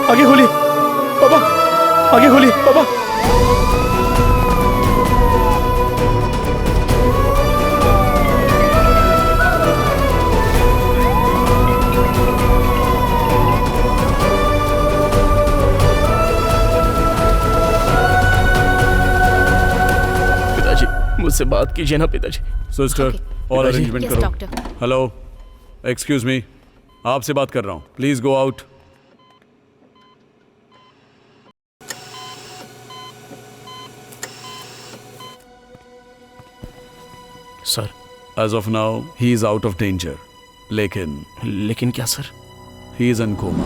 आगे खोलिए पापा, आगे खोलिए पापा। पिताजी, मुझसे बात कीजिए ना पिताजी। सिस्टर, और अरेंजमेंट Yes, करो। doctor. हेलो, एक्सक्यूज मी, आपसे बात कर रहा हूँ, please go out. Sir, as of now he is out of danger, लेकिन क्या sir? He is in coma.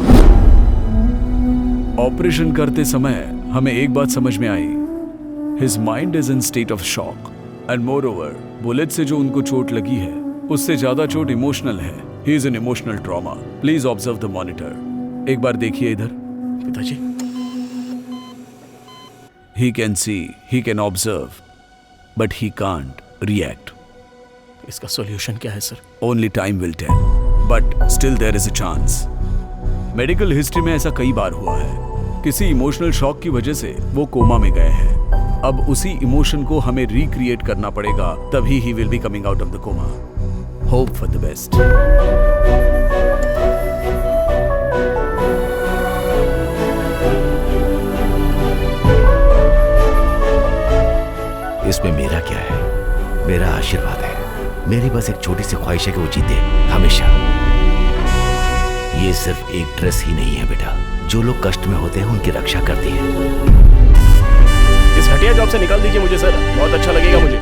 Operation करते समय हमें एक बात समझ में आई, his mind is in state of shock and moreover bullet से जो उनको चोट लगी है उससे ज्यादा चोट इमोशनल है। He is in emotional trauma. Please observe the monitor. एक बार देखिए इधर। पिताजी, he can see, he can observe, but he can't react. इसका सॉल्यूशन क्या है sir? Only time will tell, but still there is a chance. Medical history में ऐसा कई बार हुआ है, किसी इमोशनल शॉक की वजह से वो कोमा में गए हैं। अब उसी इमोशन को हमें रिक्रिएट करना पड़ेगा, तभी he will be coming out of the coma. Hope for the best. इसमें मेरा क्या है? मेरा आशीर्वाद है। मेरी बस एक छोटी सी ख्वाहिश है कि वो जीते हमेशा। ये सिर्फ एक ड्रेस ही नहीं है बेटा, जो लोग कष्ट में होते हैं उनकी रक्षा करती है। इस घटिया जॉब से निकाल दीजिए मुझे सर, बहुत अच्छा लगेगा मुझे।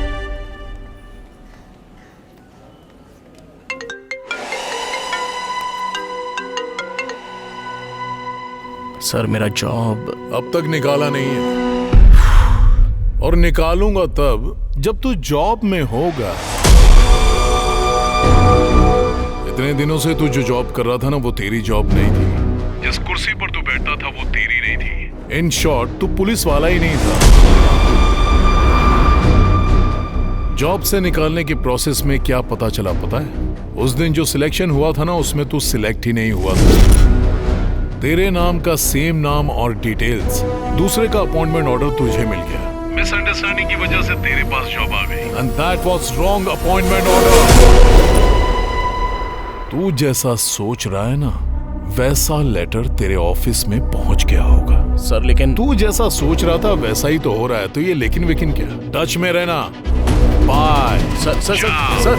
सर मेरा जॉब अब तक निकाला नहीं है, और निकालूंगा तब जब तू जॉब में होगा। इतने दिनों से तू जो जॉब कर रहा था ना, वो तेरी जॉब नहीं थी। जिस कुर्सी पर तू बैठता था वो तेरी नहीं थी। इन शॉर्ट तू पुलिस वाला ही नहीं था। जॉब से निकालने की प्रोसेस में क्या पता चला पता है? उस दिन जो सिलेक्शन हुआ था ना, उसमें तू सिलेक्ट ही नहीं हुआ था। तेरे नाम का सेम नाम और डिटेल्स, दूसरे का अपॉइंटमेंट ऑर्डर तुझे मिल गया। मिसअंडरस्टैंडिंग की वजह से तेरे पास जॉब आ गई, and that was wrong appointment order. तू जैसा सोच रहा है ना, वैसा लेटर तेरे ऑफिस में पहुंच गया होगा। सर लेकिन तू जैसा सोच रहा था वैसा ही तो हो रहा है, तो ये लेकिन वेकिन क्या? टच में रहना। Bye. Sir sir sir sir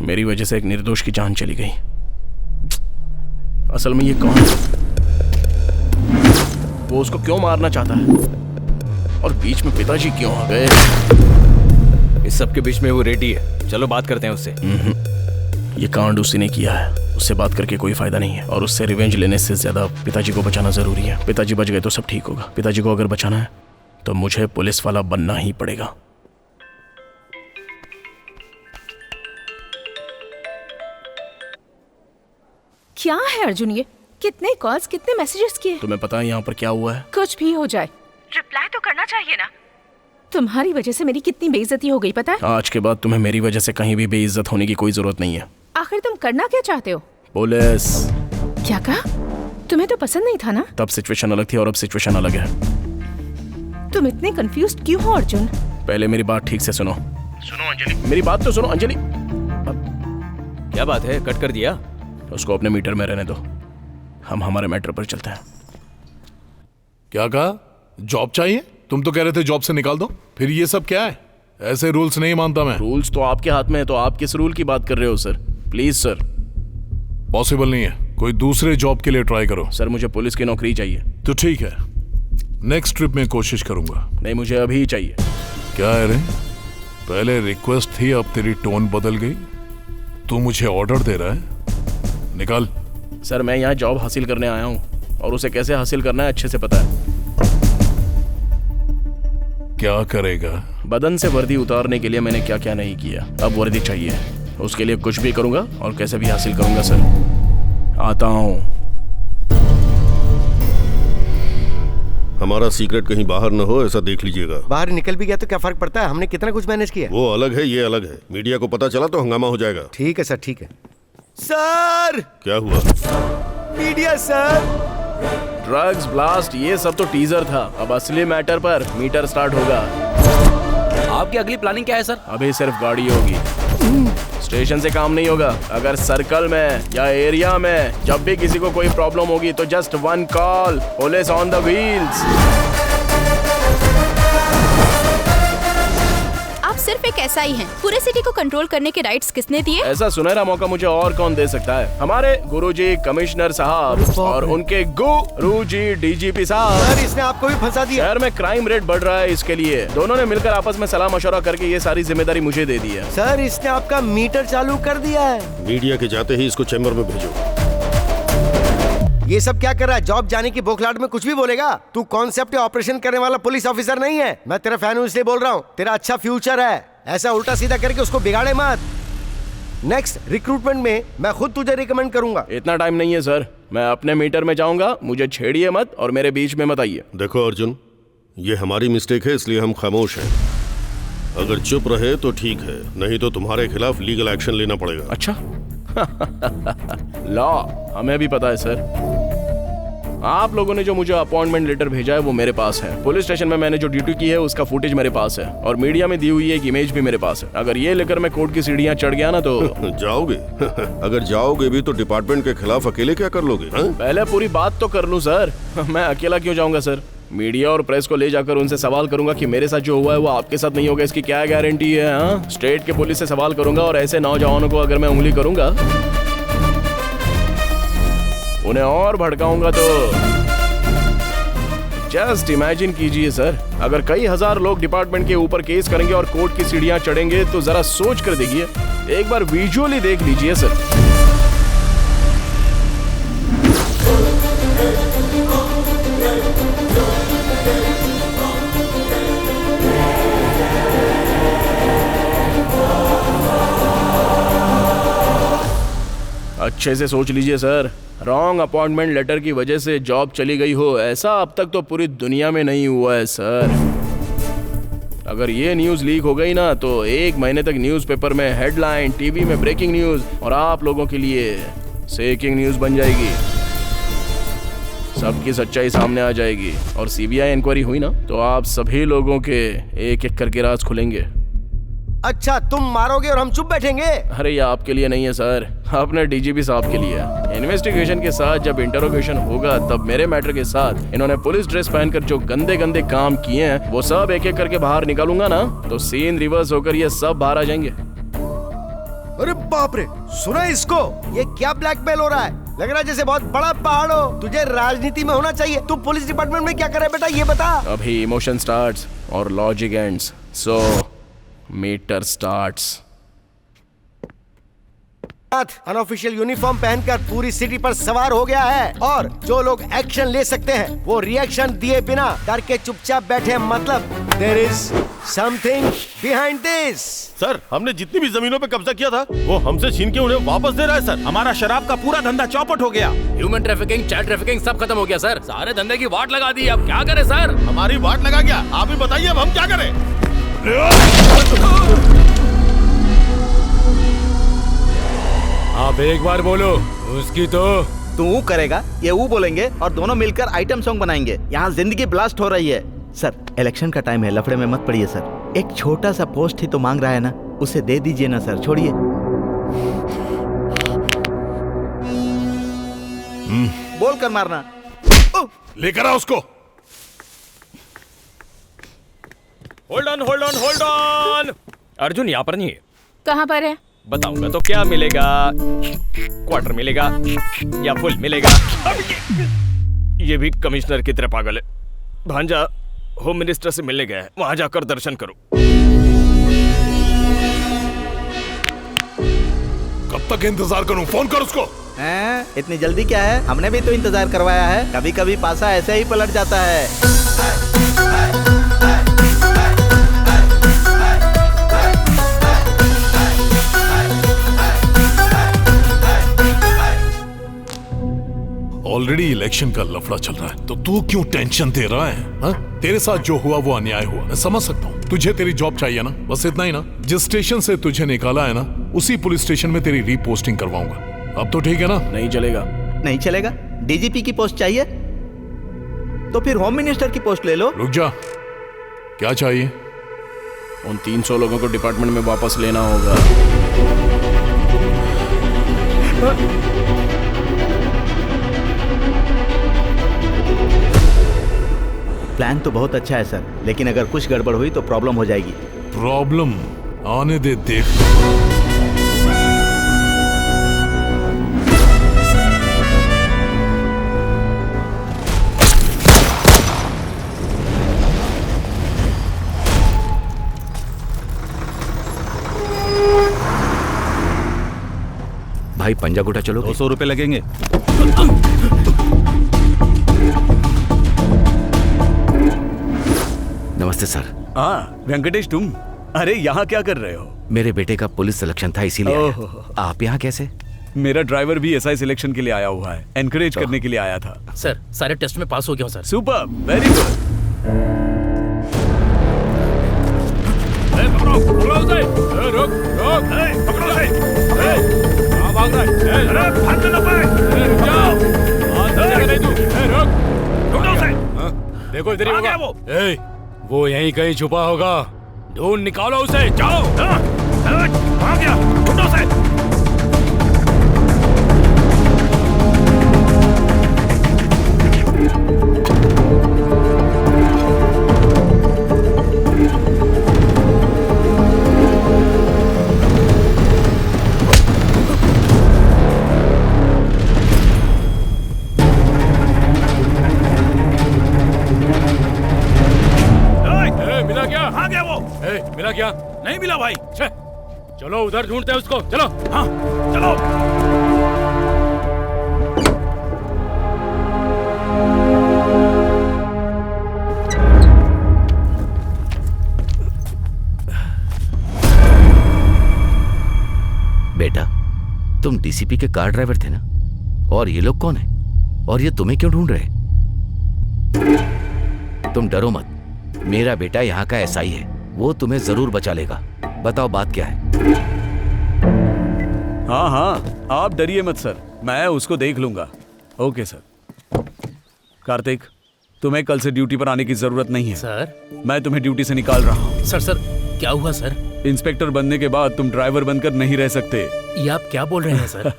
मेरी वजह से एक निर्दोष की जान चली गई। असल में ये कौन है? वो उसको क्यों मारना चाहता है? और बीच में पिताजी क्यों आ गए? इस सब के बीच में वो रेडी है, चलो बात करते हैं उससे। ये कांड उसी ने किया है, उससे बात करके कोई फायदा नहीं है, और उससे रिवेंज लेने से ज्यादा पिताजी को बचाना जरूरी है। पिताजी बच गए तो सब ठीक होगा। पिताजी को अगर बचाना है तो मुझे पुलिस वाला बनना ही पड़ेगा। क्या है अर्जुन ये? कितने कॉल्स, कितने मैसेजेस किए? तुम्हें पता है यहाँ पर क्या हुआ है? कुछ भी हो जाए रिप्लाई तो करना चाहिए ना। तुम्हारी वजह से मेरी कितनी बेइज्जती हो गई पता है? आज के बाद तुम्हें मेरी वजह से कहीं भी बेइज्जत होने की कोई जरूरत नहीं है। आखिर तुम करना क्या चाहते हो? पुलिस। क्या कहा? तुम्हें तो पसंद नहीं था ना? तब सिचुएशन अलग थी और अब सिचुएशन अलग है। तुम इतने कंफ्यूज्ड क्यों हो अर्जुन? पहले मेरी बात ठीक से सुनो। सुनो अंजलि, मेरी बात तो सुनो अंजलि। क्या बात है, कट कर दिया? उसको अपने मीटर में रहने दो, हम हमारे मैटर पर चलते हैं। क्या कहा? जॉब चाहिए? तुम तो कह रहे थे जॉब से निकाल दो, फिर ये सब क्या है? ऐसे रूल्स नहीं मानता मैं। रूल्स तो आपके हाथ में है, तो आप किस रूल की बात कर रहे हो सर? Please sir. पॉसिबल नहीं है, कोई दूसरे जॉब के लिए ट्राई करो। सर मुझे पुलिस की नौकरी चाहिए। तो ठीक है, नेक्स्ट ट्रिप में कोशिश करूंगा। नहीं, मुझे अभी ही चाहिए। क्या है रे, पहले रिक्वेस्ट थी, अब तेरी टोन बदल गई। तू मुझे ऑर्डर दे रहा है? निकाल। सर मैं यहाँ जॉब हासिल करने आया हूँ, और उसे कैसे हासिल करना है अच्छे से पता है। क्या करेगा? बदन से वर्दी उतारने के लिए मैंने क्या क्या नहीं किया, अब वर्दी चाहिए। उसके लिए कुछ भी करूंगा और कैसे भी हासिल करूंगा सर। आता हूँ। हमारा सीक्रेट कहीं बाहर न हो, ऐसा देख लीजिएगा। बाहर निकल भी गया तो क्या फर्क पड़ता है? हमने कितना कुछ मैनेज किया। वो अलग है, ये अलग है। मीडिया को पता चला तो हंगामा हो जाएगा। ठीक है सर, ठीक है सर। क्या हुआ? Media sir. ड्रग्स, ब्लास्ट, ये सब तो टीजर था। अब असली मैटर पर मीटर स्टार्ट होगा। आपकी अगली प्लानिंग क्या है सर? अभी सिर्फ गाड़ी होगी, स्टेशन से काम नहीं होगा। अगर सर्कल में या एरिया में जब भी किसी को कोई प्रॉब्लम होगी तो just one call, police on the wheels. आप सिर्फ एक एसआई हैं। पूरे सिटी को कंट्रोल करने के राइट्स किसने दिए? ऐसा सुनहरा मौका मुझे और कौन दे सकता है? हमारे गुरुजी कमिश्नर साहब और उनके गुरुजी डीजीपी साहब। सर इसने आपको भी फंसा दिया। शहर में क्राइम रेट बढ़ रहा है, इसके लिए दोनों ने मिलकर आपस में सलाह मशवरा करके ये सारी जिम्मेदारी मुझे दे दी है। सर इसने आपका मीटर चालू कर दिया है। मीडिया के जाते ही इसको चैम्बर में भेजो। ये सब क्या कर रहा है? जॉब जाने की बौखलाहट में कुछ भी बोलेगा? तू कॉन्सेप्ट ऑपरेशन करने वाला पुलिस ऑफिसर नहीं है। मैं तेरा फैन हूं इसलिए बोल रहा हूँ। तेरा अच्छा फ्यूचर है, ऐसा उल्टा सीधा करके उसको बिगाड़े मत। नेक्स्ट रिक्रूटमेंट में मैं खुद तुझे रिकमेंड करूंगा। इतना टाइम नहीं है सर, मैं अपने मीटर में जाऊंगा, मुझे छेड़िए मत और मेरे बीच में मत आइए। देखो अर्जुन, ये हमारी मिस्टेक है, इसलिए हम खामोश हैं। अगर चुप रहे तो ठीक है, नहीं तो तुम्हारे खिलाफ लीगल एक्शन लेना पड़ेगा। अच्छा लॉ हमें भी पता है सर। आप लोगों ने जो मुझे अपॉइंटमेंट लेटर भेजा है वो मेरे पास है। पुलिस स्टेशन में मैंने जो ड्यूटी की है उसका फुटेज मेरे पास है और मीडिया में दी हुई एक इमेज भी मेरे पास है। अगर ये लेकर मैं कोर्ट की सीढ़ियां चढ़ गया ना तो जाओगे अगर जाओगे भी तो डिपार्टमेंट के खिलाफ अकेले क्या कर लोगे? पहले पूरी बात तो कर लूं सर। मैं अकेला क्यों जाऊंगा सर? मीडिया और प्रेस को ले जाकर उनसे सवाल करूंगा कि मेरे साथ जो हुआ है वो आपके साथ नहीं होगा, इसकी क्या गारंटी है? हाँ, स्टेट के पुलिस से सवाल करूंगा और ऐसे नौजवानों को अगर मैं उंगली करूंगा, उन्हें और भड़काऊंगा तो जस्ट इमेजिन कीजिए सर, अगर कई हजार लोग डिपार्टमेंट के ऊपर केस करेंगे और कोर्ट की सीढ़ियां चढ़ेंगे तो जरा सोच कर देखिए, एक बार विजुअली देख लीजिए सर। अच्छे से सोच लीजिए सर, रॉन्ग अपॉइंटमेंट लेटर की वजह से जॉब चली गई हो, ऐसा अब तक तो पूरी दुनिया में नहीं हुआ है सर। अगर ये न्यूज़ लीक हो गई ना तो 1 महीने तक न्यूज़पेपर में हेडलाइन, टीवी में ब्रेकिंग न्यूज़ और आप लोगों के लिए सेकिंग न्यूज़ बन जाएगी। सबकी सच्चाई सामने आ जाएगी और सीबीआई इंक्वायरी हुई ना तो आप सभी लोगों के एक एक करके राज खुलेंगे। अच्छा, तुम मारोगे और हम चुप बैठेंगे? अरे ये आपके लिए नहीं है सर, अपने डीजीपी साहब के लिए। इन्वेस्टिगेशन के साथ जब इंटरोगेशन होगा तब मेरे मैटर के साथ इन्होंने पुलिस ड्रेस पहनकर जो गंदे गंदे काम किए हैं वो सब एक एक करके बाहर निकालूंगा ना तो सीन रिवर्स होकर ये सब बाहर आ जाएंगे। अरे बाप रे, सुना इसको? ये क्या ब्लैकमेल हो रहा है? लग रहा है जैसे बहुत बड़ा पहाड़ हो। तुझे राजनीति में होना चाहिए। तू पुलिस डिपार्टमेंट में क्या करे बेटा, ये बता। अभी इमोशन स्टार्ट्स और लॉजिक एंड्स, सो मीटर स्टार्ट्स। अनऑफिशियल यूनिफॉर्म पहनकर पूरी सिटी पर सवार हो गया है और जो लोग एक्शन ले सकते हैं वो रिएक्शन दिए बिना डर के चुपचाप बैठे। मतलब there is something behind this. Sir, हमने जितनी भी जमीनों पे कब्जा किया था वो हमसे छीन के उन्हें वापस दे रहा है सर। हमारा शराब का पूरा धंधा चौपट हो गया। ह्यूमन ट्रैफिकिंग, चाइल्ड ट्रैफिकिंग सब खत्म हो गया सर। सारे धंधे की वाट लगा दी, अब क्या करें सर? हमारी वाट लगा गया, आप ही बताइए अब हम क्या करें? आप एक बार बोलो, उसकी तो तू करेगा, ये वो बोलेंगे और दोनों मिलकर आइटम सॉन्ग बनाएंगे। यहाँ जिंदगी ब्लास्ट हो रही है। सर, इलेक्शन का टाइम है, लफड़े में मत पड़िए सर। एक छोटा सा पोस्ट ही तो मांग रहा है ना, उसे दे दीजिए ना सर, छोड़िए। बोल कर मारना। लेकर आ उसको। Hold on hold on hold on. Arjun यहाँ पर नहीं है। कहाँ पर है? बताऊंगा तो क्या मिलेगा? क्वार्टर मिलेगा या फुल मिलेगा? ये भी कमिश्नर की तरह पागल है। भांजा होम मिनिस्टर से मिलने गया है, वहां जाकर दर्शन करो। कब तक इंतजार करूं? फोन कर उसको। इतनी जल्दी क्या है? हमने भी तो इंतजार करवाया है। कभी कभी पासा ऐसे ही पलट जाता है। ऑलरेडी इलेक्शन का लफड़ा चल रहा है तो तू क्यों टेंशन दे रहा है? हा? तेरे साथ जो हुआ वो अन्याय हुआ, मैं समझ सकता हूँ। तुझे तेरी जॉब चाहिए ना, बस इतना ही ना। जिस स्टेशन से तुझे निकाला है ना उसी पुलिस स्टेशन में तेरी रीपोस्टिंग करवाऊंगा। अब तो ठीक है ना? नहीं चलेगा। नहीं चलेगा? डीजीपी की पोस्ट चाहिए तो फिर होम मिनिस्टर की पोस्ट ले लो। रुक जा, क्या चाहिए? उन 300 लोगों को डिपार्टमेंट में वापस लेना होगा। प्लान तो बहुत अच्छा है सर, लेकिन अगर कुछ गड़बड़ हुई तो प्रॉब्लम हो जाएगी। प्रॉब्लम आने दे, देख। भाई पंजा गुटा चलो। 200 रुपए लगेंगे। नमस्ते सर। हाँ वेंकटेश, तुम? अरे यहाँ क्या कर रहे हो? मेरे बेटे का पुलिस सिलेक्शन था इसीलिए आया। आप यहाँ कैसे? मेरा ड्राइवर भी एसआई सिलेक्शन के लिए आया हुआ है, एनकरेज करने के लिए आया था। सर सारे टेस्ट में पास हो गया हूँ सर। Super, very good. देखो इधर ही होगा वो। वो यहीं कहीं छुपा होगा, ढूंढ निकालो उसे। जाओ। आ गया, ढूंढो उसे। मिला क्या? आ गया वो। मिला क्या? नहीं मिला भाई। चलो उधर ढूंढते हैं उसको। चलो। हाँ चलो। बेटा, तुम डीसीपी के कार ड्राइवर थे ना? और ये लोग कौन है? और ये तुम्हें क्यों ढूंढ रहे? तुम डरो मत, मेरा बेटा यहाँ का एसआई है, वो तुम्हें जरूर बचा लेगा। बताओ बात क्या है? हाँ हाँ, आप डरिए मत सर, मैं उसको देख लूंगा। Okay sir. कार्तिक, तुम्हें कल से ड्यूटी पर आने की जरूरत नहीं है सर। मैं तुम्हें ड्यूटी से निकाल रहा हूँ। सर क्या हुआ सर? इंस्पेक्टर बनने के बाद तुम ड्राइवर बनकर नहीं रह सकते। ये आप क्या बोल रहे हैं सर?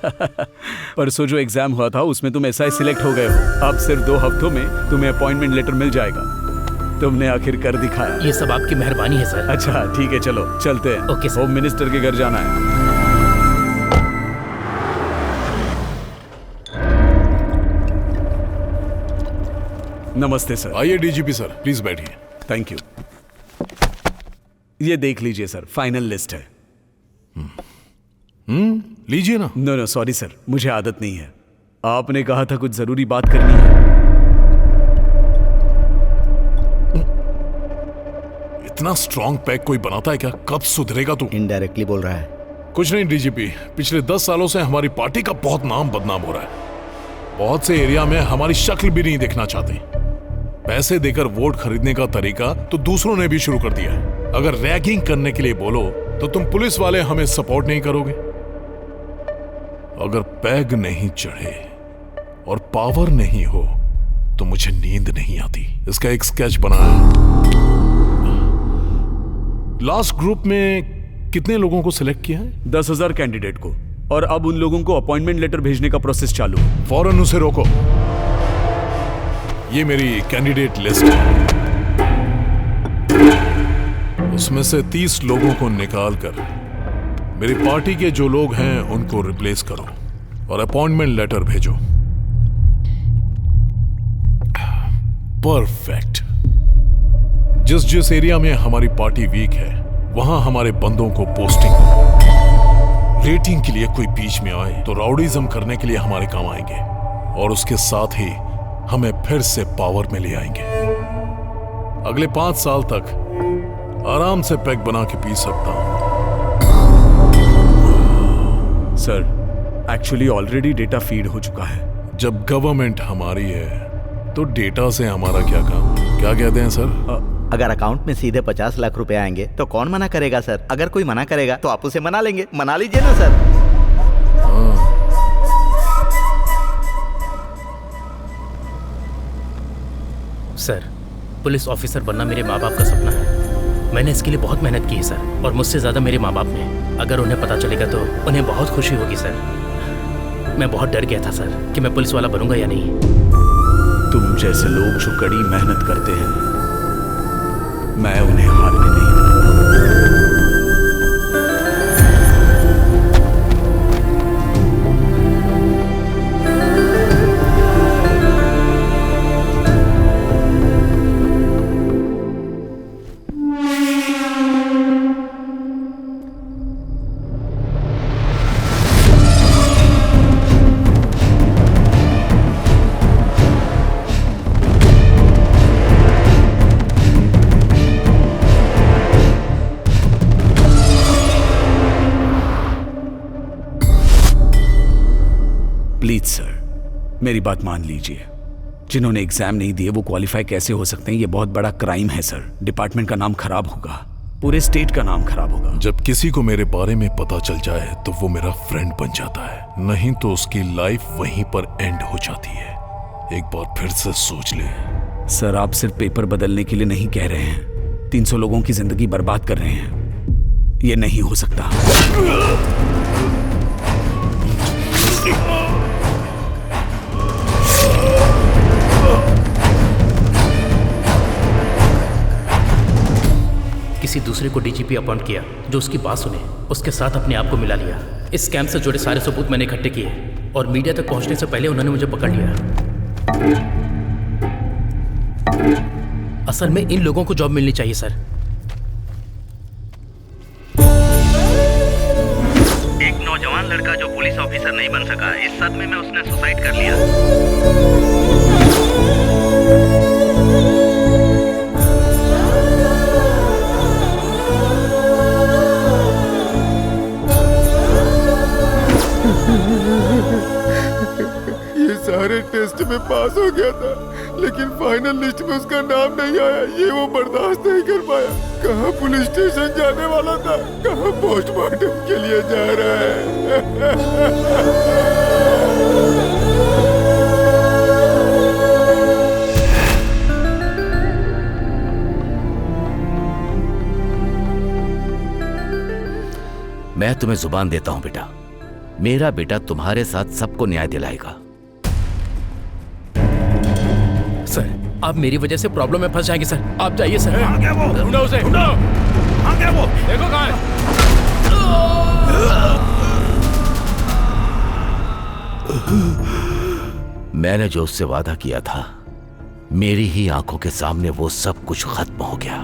परसों जो एग्जाम हुआ था उसमें तुम एसआई सिलेक्ट हो गए हो। अब सिर्फ 2 हफ्तों में तुम्हें अपॉइंटमेंट लेटर मिल जाएगा। तुमने आखिर कर दिखाया। ये सब आपकी मेहरबानी है सर। अच्छा ठीक है, चलो चलते हैं। Okay sir. होम मिनिस्टर के घर जाना है। नमस्ते सर। आइए डीजीपी सर, प्लीज बैठिए। Thank you. ये देख लीजिए सर, फाइनल लिस्ट है। लीजिए ना। नो सॉरी सर, मुझे आदत नहीं है। आपने कहा था कुछ जरूरी बात करनी है। इतना स्ट्रॉन्ग पैक कोई बनाता है क्या? कब सुधरेगा तू? इनडायरेक्टली बोल रहा है। कुछ नहीं डीजीपी, पिछले 10 सालों से हमारी पार्टी का बहुत नाम बदनाम हो रहा है। बहुत से एरिया में हमारी शक्ल भी नहीं देखना चाहते। पैसे देकर वोट खरीदने का तरीका तो दूसरों ने भी शुरू कर दिया है। अगर रैगिंग करने के लिए बोलो तो तुम पुलिस वाले हमें सपोर्ट नहीं करोगे। अगर पैग नहीं चढ़े और पावर नहीं हो तो मुझे नींद नहीं आती। इसका एक स्केच बनाया। लास्ट ग्रुप में कितने लोगों को सिलेक्ट किया है? 10,000 कैंडिडेट को, और अब उन लोगों को अपॉइंटमेंट लेटर भेजने का प्रोसेस चालू है। फौरन उसे रोको। ये मेरी कैंडिडेट लिस्ट है। उसमें से 30 लोगों को निकालकर मेरी पार्टी के जो लोग हैं उनको रिप्लेस करो और अपॉइंटमेंट लेटर भेजो। परफेक्ट। जिस जिस एरिया में हमारी पार्टी वीक है वहां हमारे बंदों को पोस्टिंग। रेटिंग के लिए कोई बीच में आए तो राउडीज्म करने के लिए हमारे काम आएंगे, और उसके साथ ही हमें फिर से पावर में ले आएंगे। अगले 5 साल तक आराम से पैक बना के पी सकता हूं। Sir, actually already data feed हो चुका है। जब गवर्नमेंट हमारी है तो डेटा से हमारा क्या काम? क्या कहते हैं सर? अगर अकाउंट में सीधे 50 लाख रुपए आएंगे तो कौन मना करेगा सर? अगर कोई मना करेगा तो आप उसे मना लेंगे। मना लीजिए ना सर। सर, पुलिस ऑफिसर बनना मेरे माँ बाप का सपना है। मैंने इसके लिए बहुत मेहनत की है सर, और मुझसे ज्यादा मेरे माँ बाप ने। अगर उन्हें पता चलेगा तो उन्हें बहुत खुशी होगी सर। मैं बहुत डर गया था सर कि मैं पुलिस वाला बनूंगा या नहीं। तुम जैसे लोग जो कड़ी मेहनत करते हैं, मैं उन्हें हारने नहीं दूंगा। प्लीज सर, मेरी बात मान लीजिए। जिन्होंने एग्जाम नहीं दिए वो क्वालिफाई कैसे हो सकते हैं? ये बहुत बड़ा क्राइम है सर। डिपार्टमेंट का नाम खराब होगा, पूरे स्टेट का नाम खराब होगा। जब किसी को मेरे बारे में पता चल जाए तो वो मेरा फ्रेंड बन जाता है, नहीं तो उसकी लाइफ वहीं पर एंड हो जाती है। एक बार फिर से सोच ले। सर आप सिर्फ पेपर बदलने के लिए नहीं कह रहे हैं, 300 लोगों की जिंदगी बर्बाद कर रहे हैं। ये नहीं हो सकता। किसी दूसरे को डीजीपी अपॉइंट किया जो उसकी बात सुने, उसके साथ अपने आप को मिला लिया। इस स्कैम से जुड़े सारे सबूत मैंने इकट्ठे किए और मीडिया तक पहुंचने से पहले उन्होंने मुझे पकड़ लिया। असल में इन लोगों को जॉब मिलनी चाहिए सर। एक नौजवान लड़का जो पुलिस ऑफिसर नहीं बन सका, इस सदमे में उसने सुसाइड कर लिया। ये सारे टेस्ट में पास हो गया था, लेकिन फाइनल लिस्ट में उसका नाम नहीं आया। ये वो बर्दाश्त नहीं कर पाया। कहाँ पुलिस स्टेशन जाने वाला था, कहाँ पोस्टमार्टम के लिए जा रहा है। मैं तुम्हें जुबान देता हूं बेटा, मेरा बेटा तुम्हारे साथ सबको न्याय दिलाएगा। सर आप मेरी वजह से प्रॉब्लम में फंस जाएंगे सर, आप जाइए सर। ढूंढो उसे, ढूंढो। वो देखो कहाँ है। मैंने जो उससे वादा किया था, मेरी ही आंखों के सामने वो सब कुछ खत्म हो गया।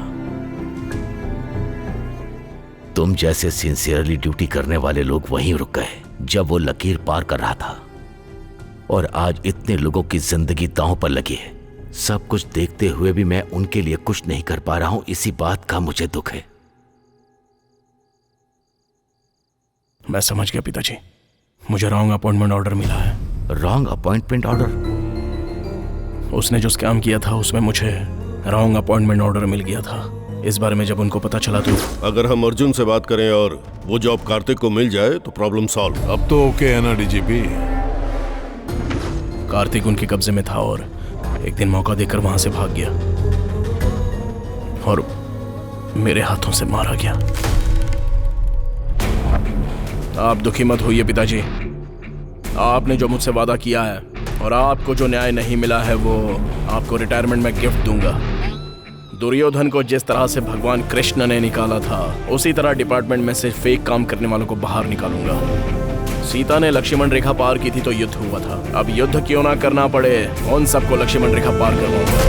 तुम जैसे सिंसियरली ड्यूटी करने वाले लोग वहीं रुक गए जब वो लकीर पार कर रहा था, और आज इतने लोगों की जिंदगी दांव पर लगी है। सब कुछ देखते हुए भी मैं उनके लिए कुछ नहीं कर पा रहा हूं, इसी बात का मुझे दुख है। मैं समझ गया पिताजी, मुझे रॉन्ग अपॉइंटमेंट ऑर्डर मिला है। Wrong appointment order? उसने जो स्कैम किया था उसमें मुझे रॉन्ग अपॉइंटमेंट ऑर्डर मिल गया था। इस बारे में जब उनको पता चला तो अगर हम अर्जुन से बात करें और वो जॉब कार्तिक को मिल जाए तो प्रॉब्लम सॉल्व। अब तो ओके है ना डीजीपी? कार्तिक उनके कब्जे में था और एक दिन मौका देकर वहां से भाग गया और मेरे हाथों से मारा गया। आप दुखी मत होइए पिताजी, आपने जो मुझसे वादा किया है और आपको जो न्याय नहीं मिला है वो आपको रिटायरमेंट में गिफ्ट दूंगा। दुर्योधन को जिस तरह से भगवान कृष्ण ने निकाला था, उसी तरह डिपार्टमेंट में से फेक काम करने वालों को बाहर निकालूंगा। सीता ने लक्ष्मण रेखा पार की थी तो युद्ध हुआ था, अब युद्ध क्यों ना करना पड़े, उन सबको लक्ष्मण रेखा पार करवाऊंगा।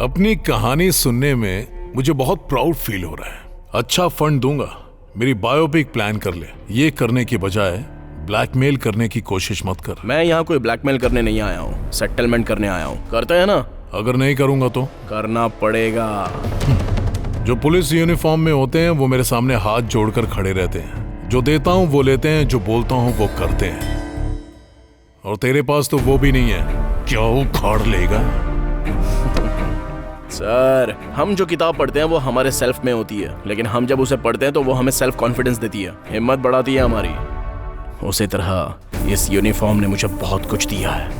अपनी कहानी सुनने में मुझे बहुत प्राउड फील हो रहा है। अच्छा फंड दूंगा, मेरी बायोपिक प्लान कर ले। ये करने की बजाय ब्लैकमेल करने की कोशिश मत कर। मैं यहाँ कोई ब्लैकमेल करने नहीं आया हूँ, सेटलमेंट करने आया हूँ। करते हैं ना? अगर नहीं करूंगा तो? करना पड़ेगा। जो पुलिस यूनिफॉर्म में होते हैं वो मेरे सामने हाथ जोड़कर खड़े रहते हैं। जो देता हूँ वो लेते हैं, जो बोलता हूँ वो करते हैं। और तेरे पास तो वो भी नहीं है, क्या उखाड़ लेगा? सर, हम जो किताब पढ़ते हैं वो हमारे सेल्फ में होती है, लेकिन हम जब उसे पढ़ते हैं तो वो हमें सेल्फ कॉन्फिडेंस देती है, हिम्मत बढ़ाती है हमारी। उसी तरह इस यूनिफॉर्म ने मुझे बहुत कुछ दिया है,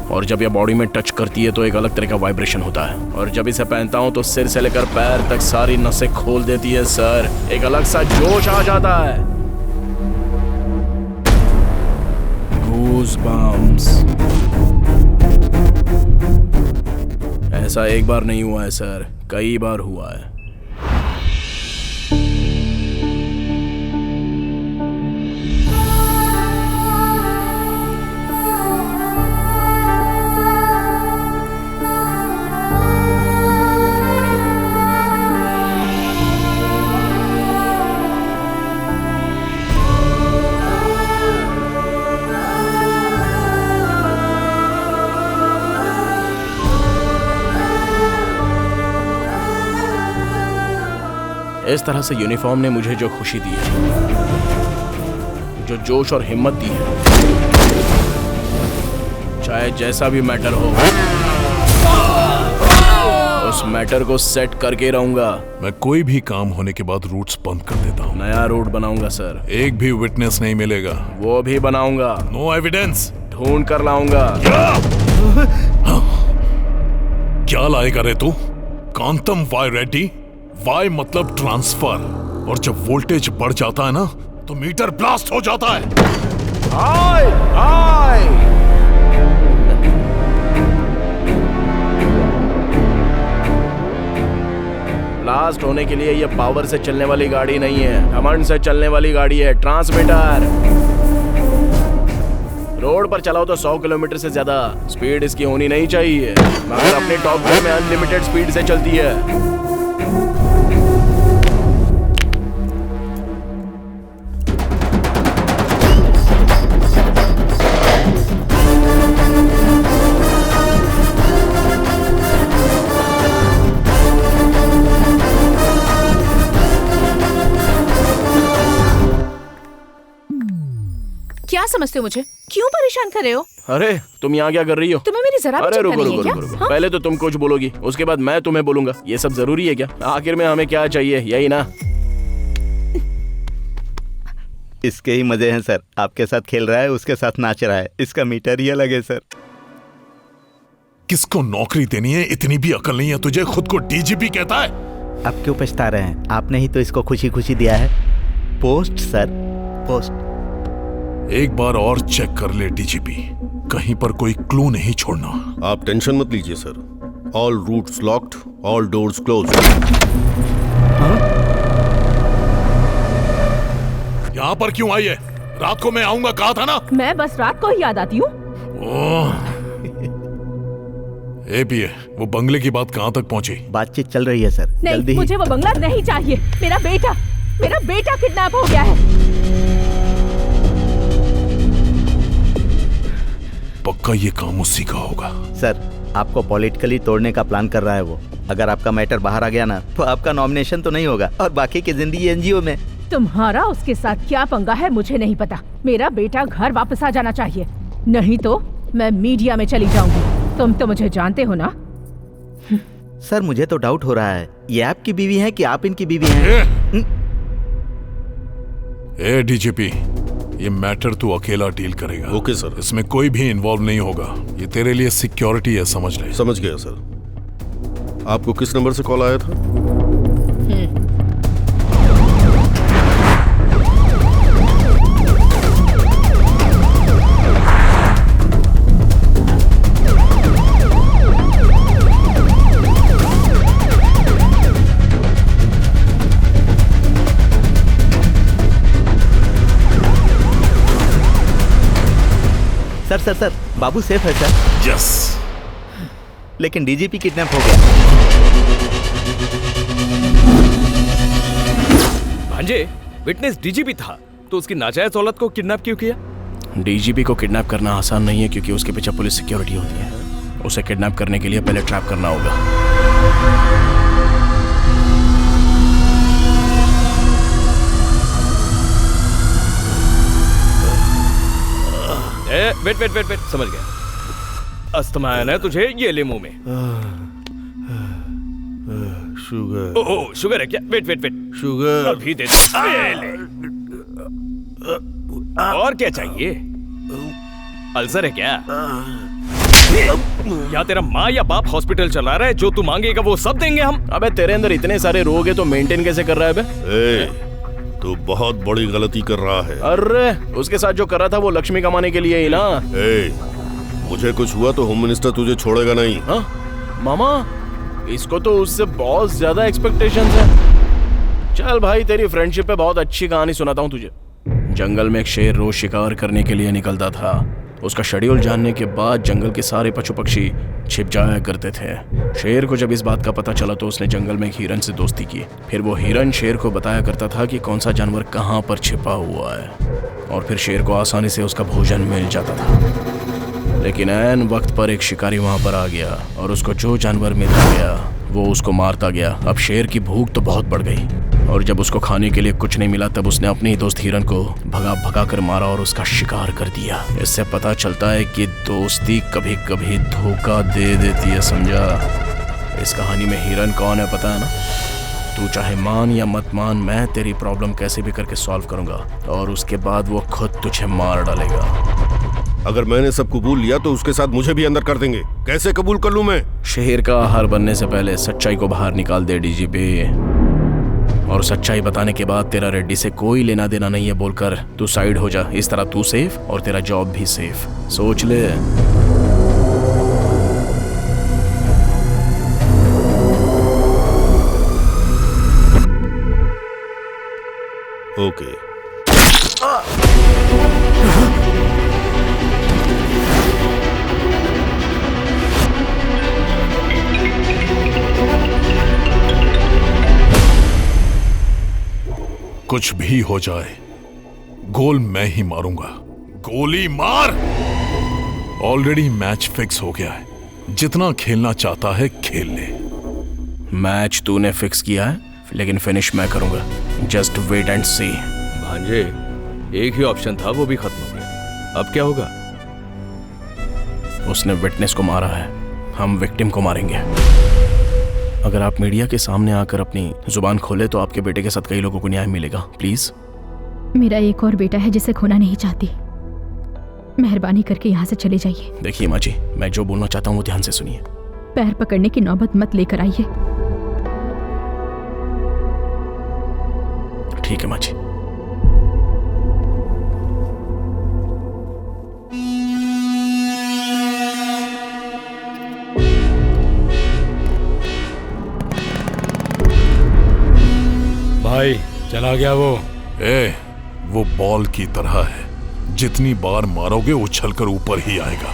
और जब यह बॉडी में टच करती है तो एक अलग तरह का वाइब्रेशन होता है, और जब इसे पहनता हूं तो सिर से लेकर पैर तक सारी नसें खोल देती है सर। एक अलग सा जोश आ जाता है। गूज़बम्प्स। ऐसा एक बार नहीं हुआ है सर, कई बार हुआ है। इस तरह से यूनिफॉर्म ने मुझे जो खुशी दी है, जो जोश और हिम्मत दी है, चाहे जैसा भी मैटर हो, उस मैटर को सेट करके रहूंगा। मैं कोई भी काम होने के बाद रूट्स बंद कर देता हूँ। नया रूट बनाऊंगा सर। एक भी विटनेस नहीं मिलेगा। वो भी बनाऊंगा। No evidence. ढूंढ कर लाऊंगा। क्या लाएगा रे तू? कांतम वाई रेड्डी। वाई मतलब ट्रांसफर, और जब वोल्टेज बढ़ जाता है ना तो मीटर ब्लास्ट हो जाता है। हाय हाय। ब्लास्ट होने के लिए ये पावर से चलने वाली गाड़ी नहीं है, घमंड से चलने वाली गाड़ी है। ट्रांसमीटर। रोड पर चलाओ तो 100 किलोमीटर से ज्यादा स्पीड इसकी होनी नहीं चाहिए, मगर अपने टॉप गियर में अनलिमिटेड स्पीड से चलती है। क्या समझते हो मुझे? क्यों परेशान कर रहे हो? अरे तुम यहाँ क्या कर रही हो? तुम्हें मेरी जरा भी चिंता नहीं है क्या? हाँ? पहले तो तुम कुछ बोलोगी, उसके बाद मैं तुम्हें बोलूंगा। ये सब जरूरी है क्या? आखिर में हमें क्या चाहिए, यही ना? इसके ही मजे हैं सर। आपके साथ खेल रहा है, उसके साथ नाच रहा है। इसका मीटर ही अलग है सर। किसको नौकरी देनी है? इतनी भी अकल नहीं है तुझे? खुद को डीजीपी कहता है। आप क्यों पछता रहे हैं? आपने ही तो इसको खुशी खुशी दिया है। Post sir, post. एक बार और चेक कर ले डीजीपी, कहीं पर कोई क्लू नहीं छोड़ना। आप टेंशन मत लीजिए sir. All routes locked, all doors closed. यहाँ पर क्यों आई है? रात को मैं आऊंगा कहा था ना। मैं बस रात को ही याद आती हूँ। एपीए, वो बंगले की बात कहाँ तक पहुँची? बातचीत चल रही है सर। नहीं, मुझे वो बंगला नहीं चाहिए। मेरा बेटा किडनैप हो गया है। पक्का ये काम उसी का होगा। सर, आपको पॉलिटिकली तोड़ने का प्लान कर रहा है वो। अगर आपका मैटर बाहर आ गया ना तो आपका नॉमिनेशन तो नहीं होगा और बाकी की जिंदगी एनजीओ में। तुम्हारा उसके साथ क्या पंगा है मुझे नहीं पता। मेरा बेटा घर वापस आ जाना चाहिए, नहीं तो मैं मीडिया में चली जाऊंगी। तुम तो मुझे जानते हो ना। सर, मुझे तो डाउट हो रहा है, ये आपकी बीवी है कि आप इनकी बीवी हैं? ए डीजीपी, ये मैटर तू अकेला डील करेगा। Okay sir. इसमें कोई भी इन्वॉल्व नहीं होगा। ये तेरे लिए सिक्योरिटी है, समझ ले। समझ गया सर। आपको किस नंबर से कॉल आया था? सर, बाबू सेफ है सर। यस। लेकिन डीजीपी किडनैप हो गया। भांजे, विटनेस डीजीपी था तो उसकी नाजायज औलाद को किडनैप क्यों किया? डीजीपी को किडनैप करना आसान नहीं है क्योंकि उसके पीछे पुलिस सिक्योरिटी होती है। उसे किडनैप करने के लिए पहले ट्रैप करना होगा। वेट, समझ गया। अस्थमा है ना तुझे? ये ले मुंह में। शुगर। ओह, शुगर है क्या? वेट। शुगर अभी दे ले। और क्या चाहिए? अल्सर है क्या? या तेरा माँ या बाप हॉस्पिटल चला रहा है? जो तू मांगेगा वो सब देंगे हम। अबे तेरे अंदर इतने सारे रोग है तो मेंटेन कैसे कर रहा है बे? तो बहुत बड़ी गलती कर रहा है। अरे उसके साथ जो कर रहा था वो लक्ष्मी कमाने के लिए ही ना। मुझे कुछ हुआ तो होम मिनिस्टर तुझे छोड़ेगा नहीं। हाँ मामा, इसको तो उससे बहुत ज्यादा एक्सपेक्टेशंस है। चल भाई, तेरी फ्रेंडशिप पे बहुत अच्छी कहानी सुनाता हूँ तुझे। जंगल में एक शेर रोज शिकार करने के लिए निकलता था। उसका शेड्यूल जानने के बाद जंगल के सारे पशु पक्षी छिप जाया करते थे। शेर को जब इस बात का पता चला तो उसने जंगल में एक हिरन से दोस्ती की। फिर वो हिरन शेर को बताया करता था कि कौन सा जानवर कहाँ पर छिपा हुआ है, और फिर शेर को आसानी से उसका भोजन मिल जाता था। लेकिन ऐन वक्त पर एक शिकारी वहाँ पर आ गया और उसको जो जानवर मिल गया वो उसको मारता गया। अब शेर की भूख तो बहुत बढ़ गई। और जब उसको खाने के लिए कुछ नहीं मिला तब उसने अपने ही दोस्त हिरन को भगा भगा कर मारा और उसका शिकार कर दिया। इससे पता चलता है कि दोस्ती कभी कभी धोखा दे देती है, समझा? इस कहानी में हिरन कौन है पता है ना? तू चाहे मान या मत मान, मैं तेरी प्रॉब्लम कैसे भी करके सॉल्व करूंगा और उसके बाद वो खुद तुझे मार डालेगा। अगर मैंने सब कबूल लिया तो उसके साथ मुझे भी अंदर कर देंगे। कैसे कबूल कर लूं मैं? शेर का आहार बनने से पहले सच्चाई को बाहर निकाल दे डीजीपी, और सच्चाई बताने के बाद तेरा रेड्डी से कोई लेना देना नहीं है बोलकर तू साइड हो जा। इस तरह तू सेफ और तेरा जॉब भी सेफ। सोच ले। ओके। कुछ भी हो जाए, गोल मैं ही मारूंगा। गोली मार। ऑलरेडी मैच फिक्स हो गया है, जितना खेलना चाहता है खेल ले। मैच तूने फिक्स किया है, लेकिन फिनिश मैं करूंगा। जस्ट वेट एंड सी। भांजे, एक ही ऑप्शन था, वो भी खत्म हो गया। अब क्या होगा? उसने विटनेस को मारा है, हम विक्टिम को मारेंगे। अगर आप मीडिया के सामने आकर अपनी जुबान खोले तो आपके बेटे के साथ कई लोगों को न्याय मिलेगा। प्लीज। मेरा एक और बेटा है जिसे खोना नहीं चाहती। मेहरबानी करके यहाँ से चले जाइए। देखिए माँ जी, मैं जो बोलना चाहता हूँ वो ध्यान से सुनिए। पैर पकड़ने की नौबत मत लेकर आइए। ठीक है माँ जी। भाई चला गया वो। वो बॉल की तरह है, जितनी बार मारोगे उछलकर ऊपर ही आएगा।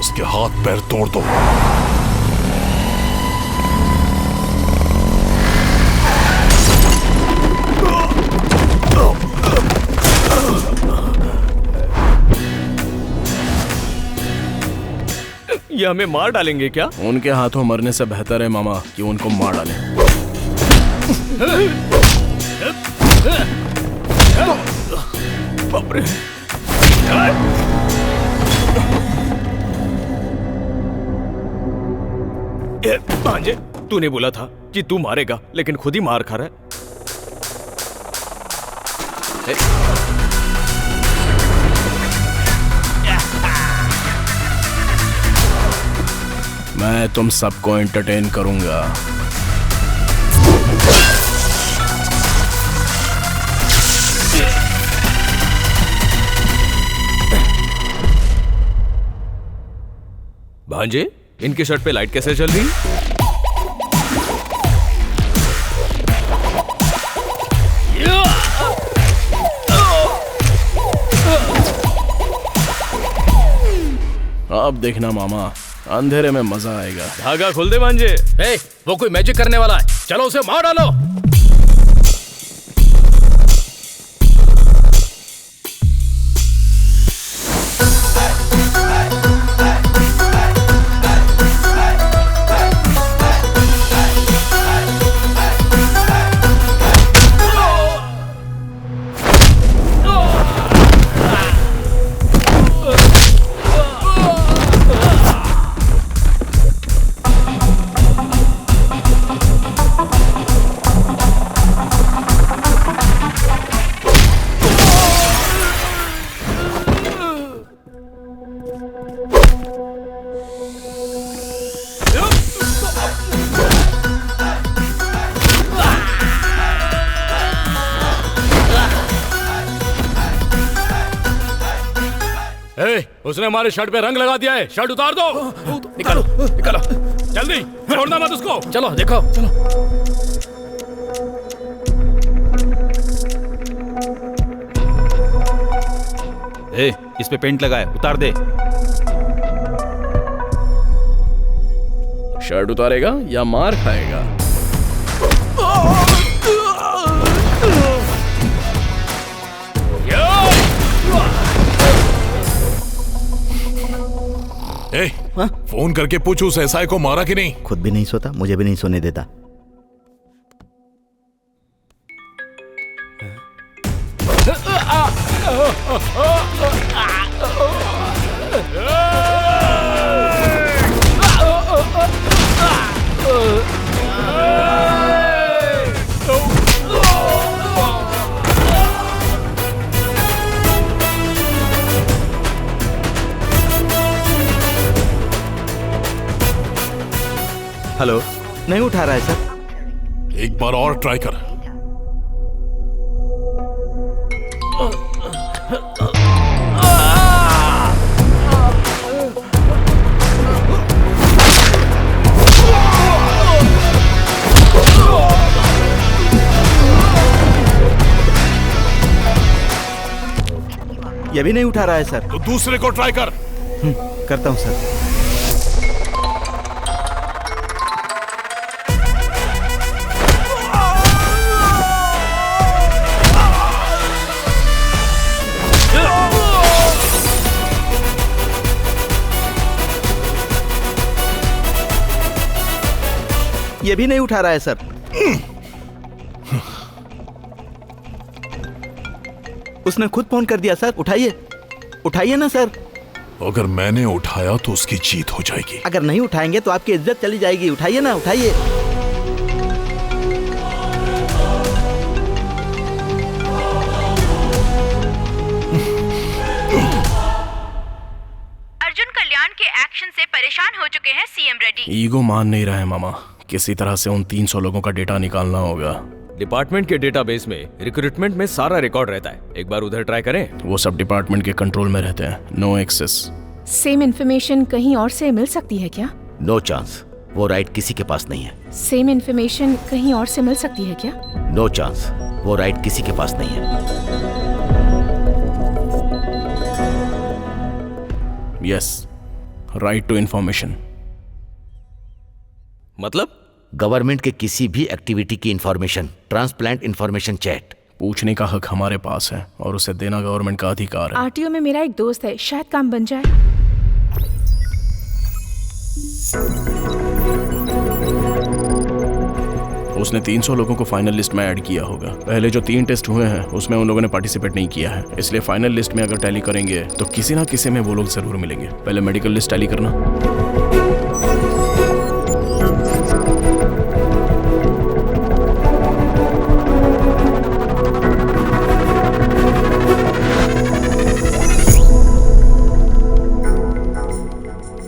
उसके हाथ पैर तोड़ दो। ये हमें मार डालेंगे क्या? उनके हाथों मरने से बेहतर है मामा कि उनको मार डालें। बाप रे। भांजे, तूने बोला था कि तू मारेगा, लेकिन खुद ही मार खा रहा है। मैं तुम सबको एंटरटेन करूंगा। भांजे, इनके शर्ट पे लाइट कैसे चल रही? अब देखना मामा, अंधेरे में मजा आएगा। धागा खोल दे भांजे। वो कोई मैजिक करने वाला है, चलो उसे मार डालो। उसने हमारे शर्ट पे रंग लगा दिया है, शर्ट उतार दो। निकालो निकालो, जल्दी, छोड़ना मत उसको। चलो देखो, चलो। इस पे पेंट लगा है, उतार दे। शर्ट उतारेगा या मार खाएगा? फोन करके पूछ उस एसआई को मारा कि नहीं। खुद भी नहीं सोता, मुझे भी नहीं सोने देता। हेलो, नहीं उठा रहा है सर। एक बार और ट्राई कर। ये भी नहीं उठा रहा है सर। तो दूसरे को ट्राई कर। करता हूं सर। ये भी नहीं उठा रहा है सर। उसने खुद फोन कर दिया सर। उठाइए, उठाइए ना सर। अगर मैंने उठाया तो उसकी जीत हो जाएगी। अगर नहीं उठाएंगे तो आपकी इज्जत चली जाएगी। उठाइए ना, उठाइए। अर्जुन कल्याण के एक्शन से परेशान हो चुके हैं सीएम रेड्डी। ईगो मान नहीं रहा है मामा। किसी तरह से उन 300 लोगों का डेटा निकालना होगा। डिपार्टमेंट के डेटाबेस में रिक्रूटमेंट में सारा रिकॉर्ड रहता है। एक बार उधर ट्राई करें। वो सब डिपार्टमेंट के कंट्रोल में रहते हैं। No access. सेम इन्फॉर्मेशन कहीं और से मिल सकती है क्या? No chance. वो राइट किसी के पास नहीं है। सेम इन्फॉर्मेशन कहीं और से मिल सकती है क्या? No chance. वो राइट किसी के पास नहीं है। Yes, right to information. मतलब गवर्नमेंट के किसी भी एक्टिविटी की इंफॉर्मेशन, ट्रांसप्लांट इंफॉर्मेशन चैट पूछने का हक हमारे पास है और उसे देना गवर्नमेंट का अधिकार है। आरटीओ में मेरा एक दोस्त है, शायद काम बन जाए। उसने 300 लोगों को फाइनल लिस्ट में ऐड किया होगा। पहले जो 3 टेस्ट हुए हैं उसमें उन लोगों ने पार्टिसिपेट नहीं किया है, इसलिए फाइनल लिस्ट में अगर टैली करेंगे तो किसी ना किसी में वो लोग जरूर मिलेंगे। पहले मेडिकल लिस्ट टैली करना।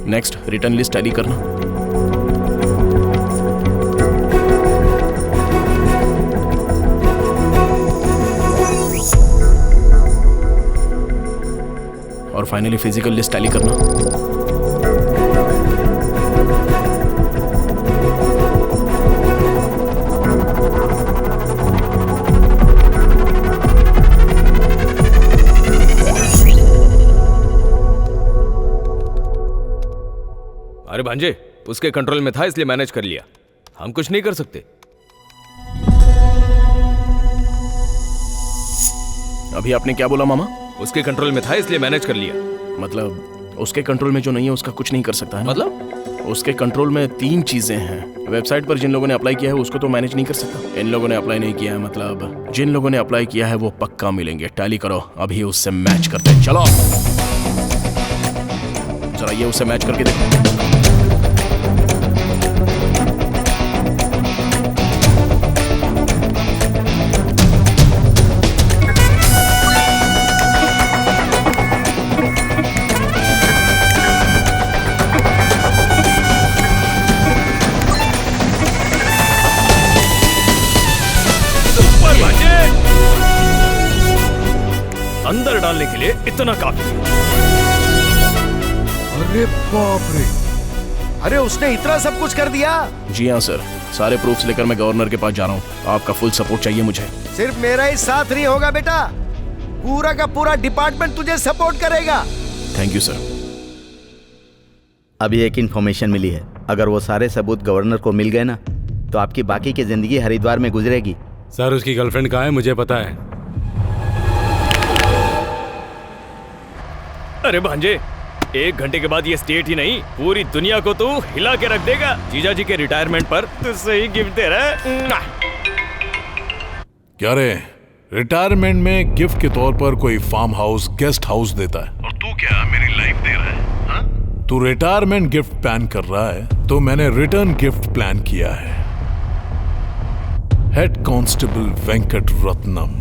नेक्स्ट रिटर्न लिस्ट टैली करना। और फाइनली फिजिकल लिस्ट टैली करना। अरे भांजे, उसके कंट्रोल में था इसलिए मैनेज कर लिया। हम कुछ नहीं कर सकते। अभी आपने क्या बोला मामा? उसके कंट्रोल में था इसलिए मैनेज कर लिया। मतलब उसके कंट्रोल में जो नहीं है उसका कुछ नहीं कर सकता है? मतलब उसके कंट्रोल में 3 चीजें हैं। वेबसाइट पर जिन लोगों ने अप्लाई किया है उसको तो मैनेज नहीं कर सकता। इन लोगों ने अप्लाई नहीं किया है, मतलब जिन लोगों ने अप्लाई किया है वो पक्का मिलेंगे। टैली करो, अभी उससे मैच करते हैं। चलो जरा ये उससे मैच करके देखो। अंदर डालने के लिए इतना काफी। अरे बाप रे, अरे उसने इतना सब कुछ कर दिया। जी हाँ सर, सारे प्रूफ्स लेकर मैं गवर्नर के पास जा रहा हूँ। आपका फुल सपोर्ट चाहिए मुझे। सिर्फ मेरा ही साथ नहीं होगा बेटा, पूरा का पूरा डिपार्टमेंट तुझे सपोर्ट करेगा। Thank you sir. अभी एक इन्फॉर्मेशन मिली है, अगर वो सारे सबूत गवर्नर को मिल गए ना तो आपकी बाकी की जिंदगी हरिद्वार में गुजरेगी। सर उसकी गर्लफ्रेंड कहाँ है मुझे पता है। अरे भांजे, 1 घंटे के बाद ये स्टेट ही नहीं पूरी दुनिया को तू हिला के रख देगा। जीजा जी के रिटायरमेंट पर तुझसे ही गिफ्ट दे रहा है। क्या रे, रिटायरमेंट में गिफ्ट के तौर पर कोई फार्म हाउस, गेस्ट हाउस देता है, और तू क्या मेरी लाइफ दे रहा है? हाँ? तू रिटायरमेंट गिफ्ट प्लान कर रहा है, तो मैंने रिटर्न गिफ्ट प्लान किया है। Head constable Venkat Ratnam.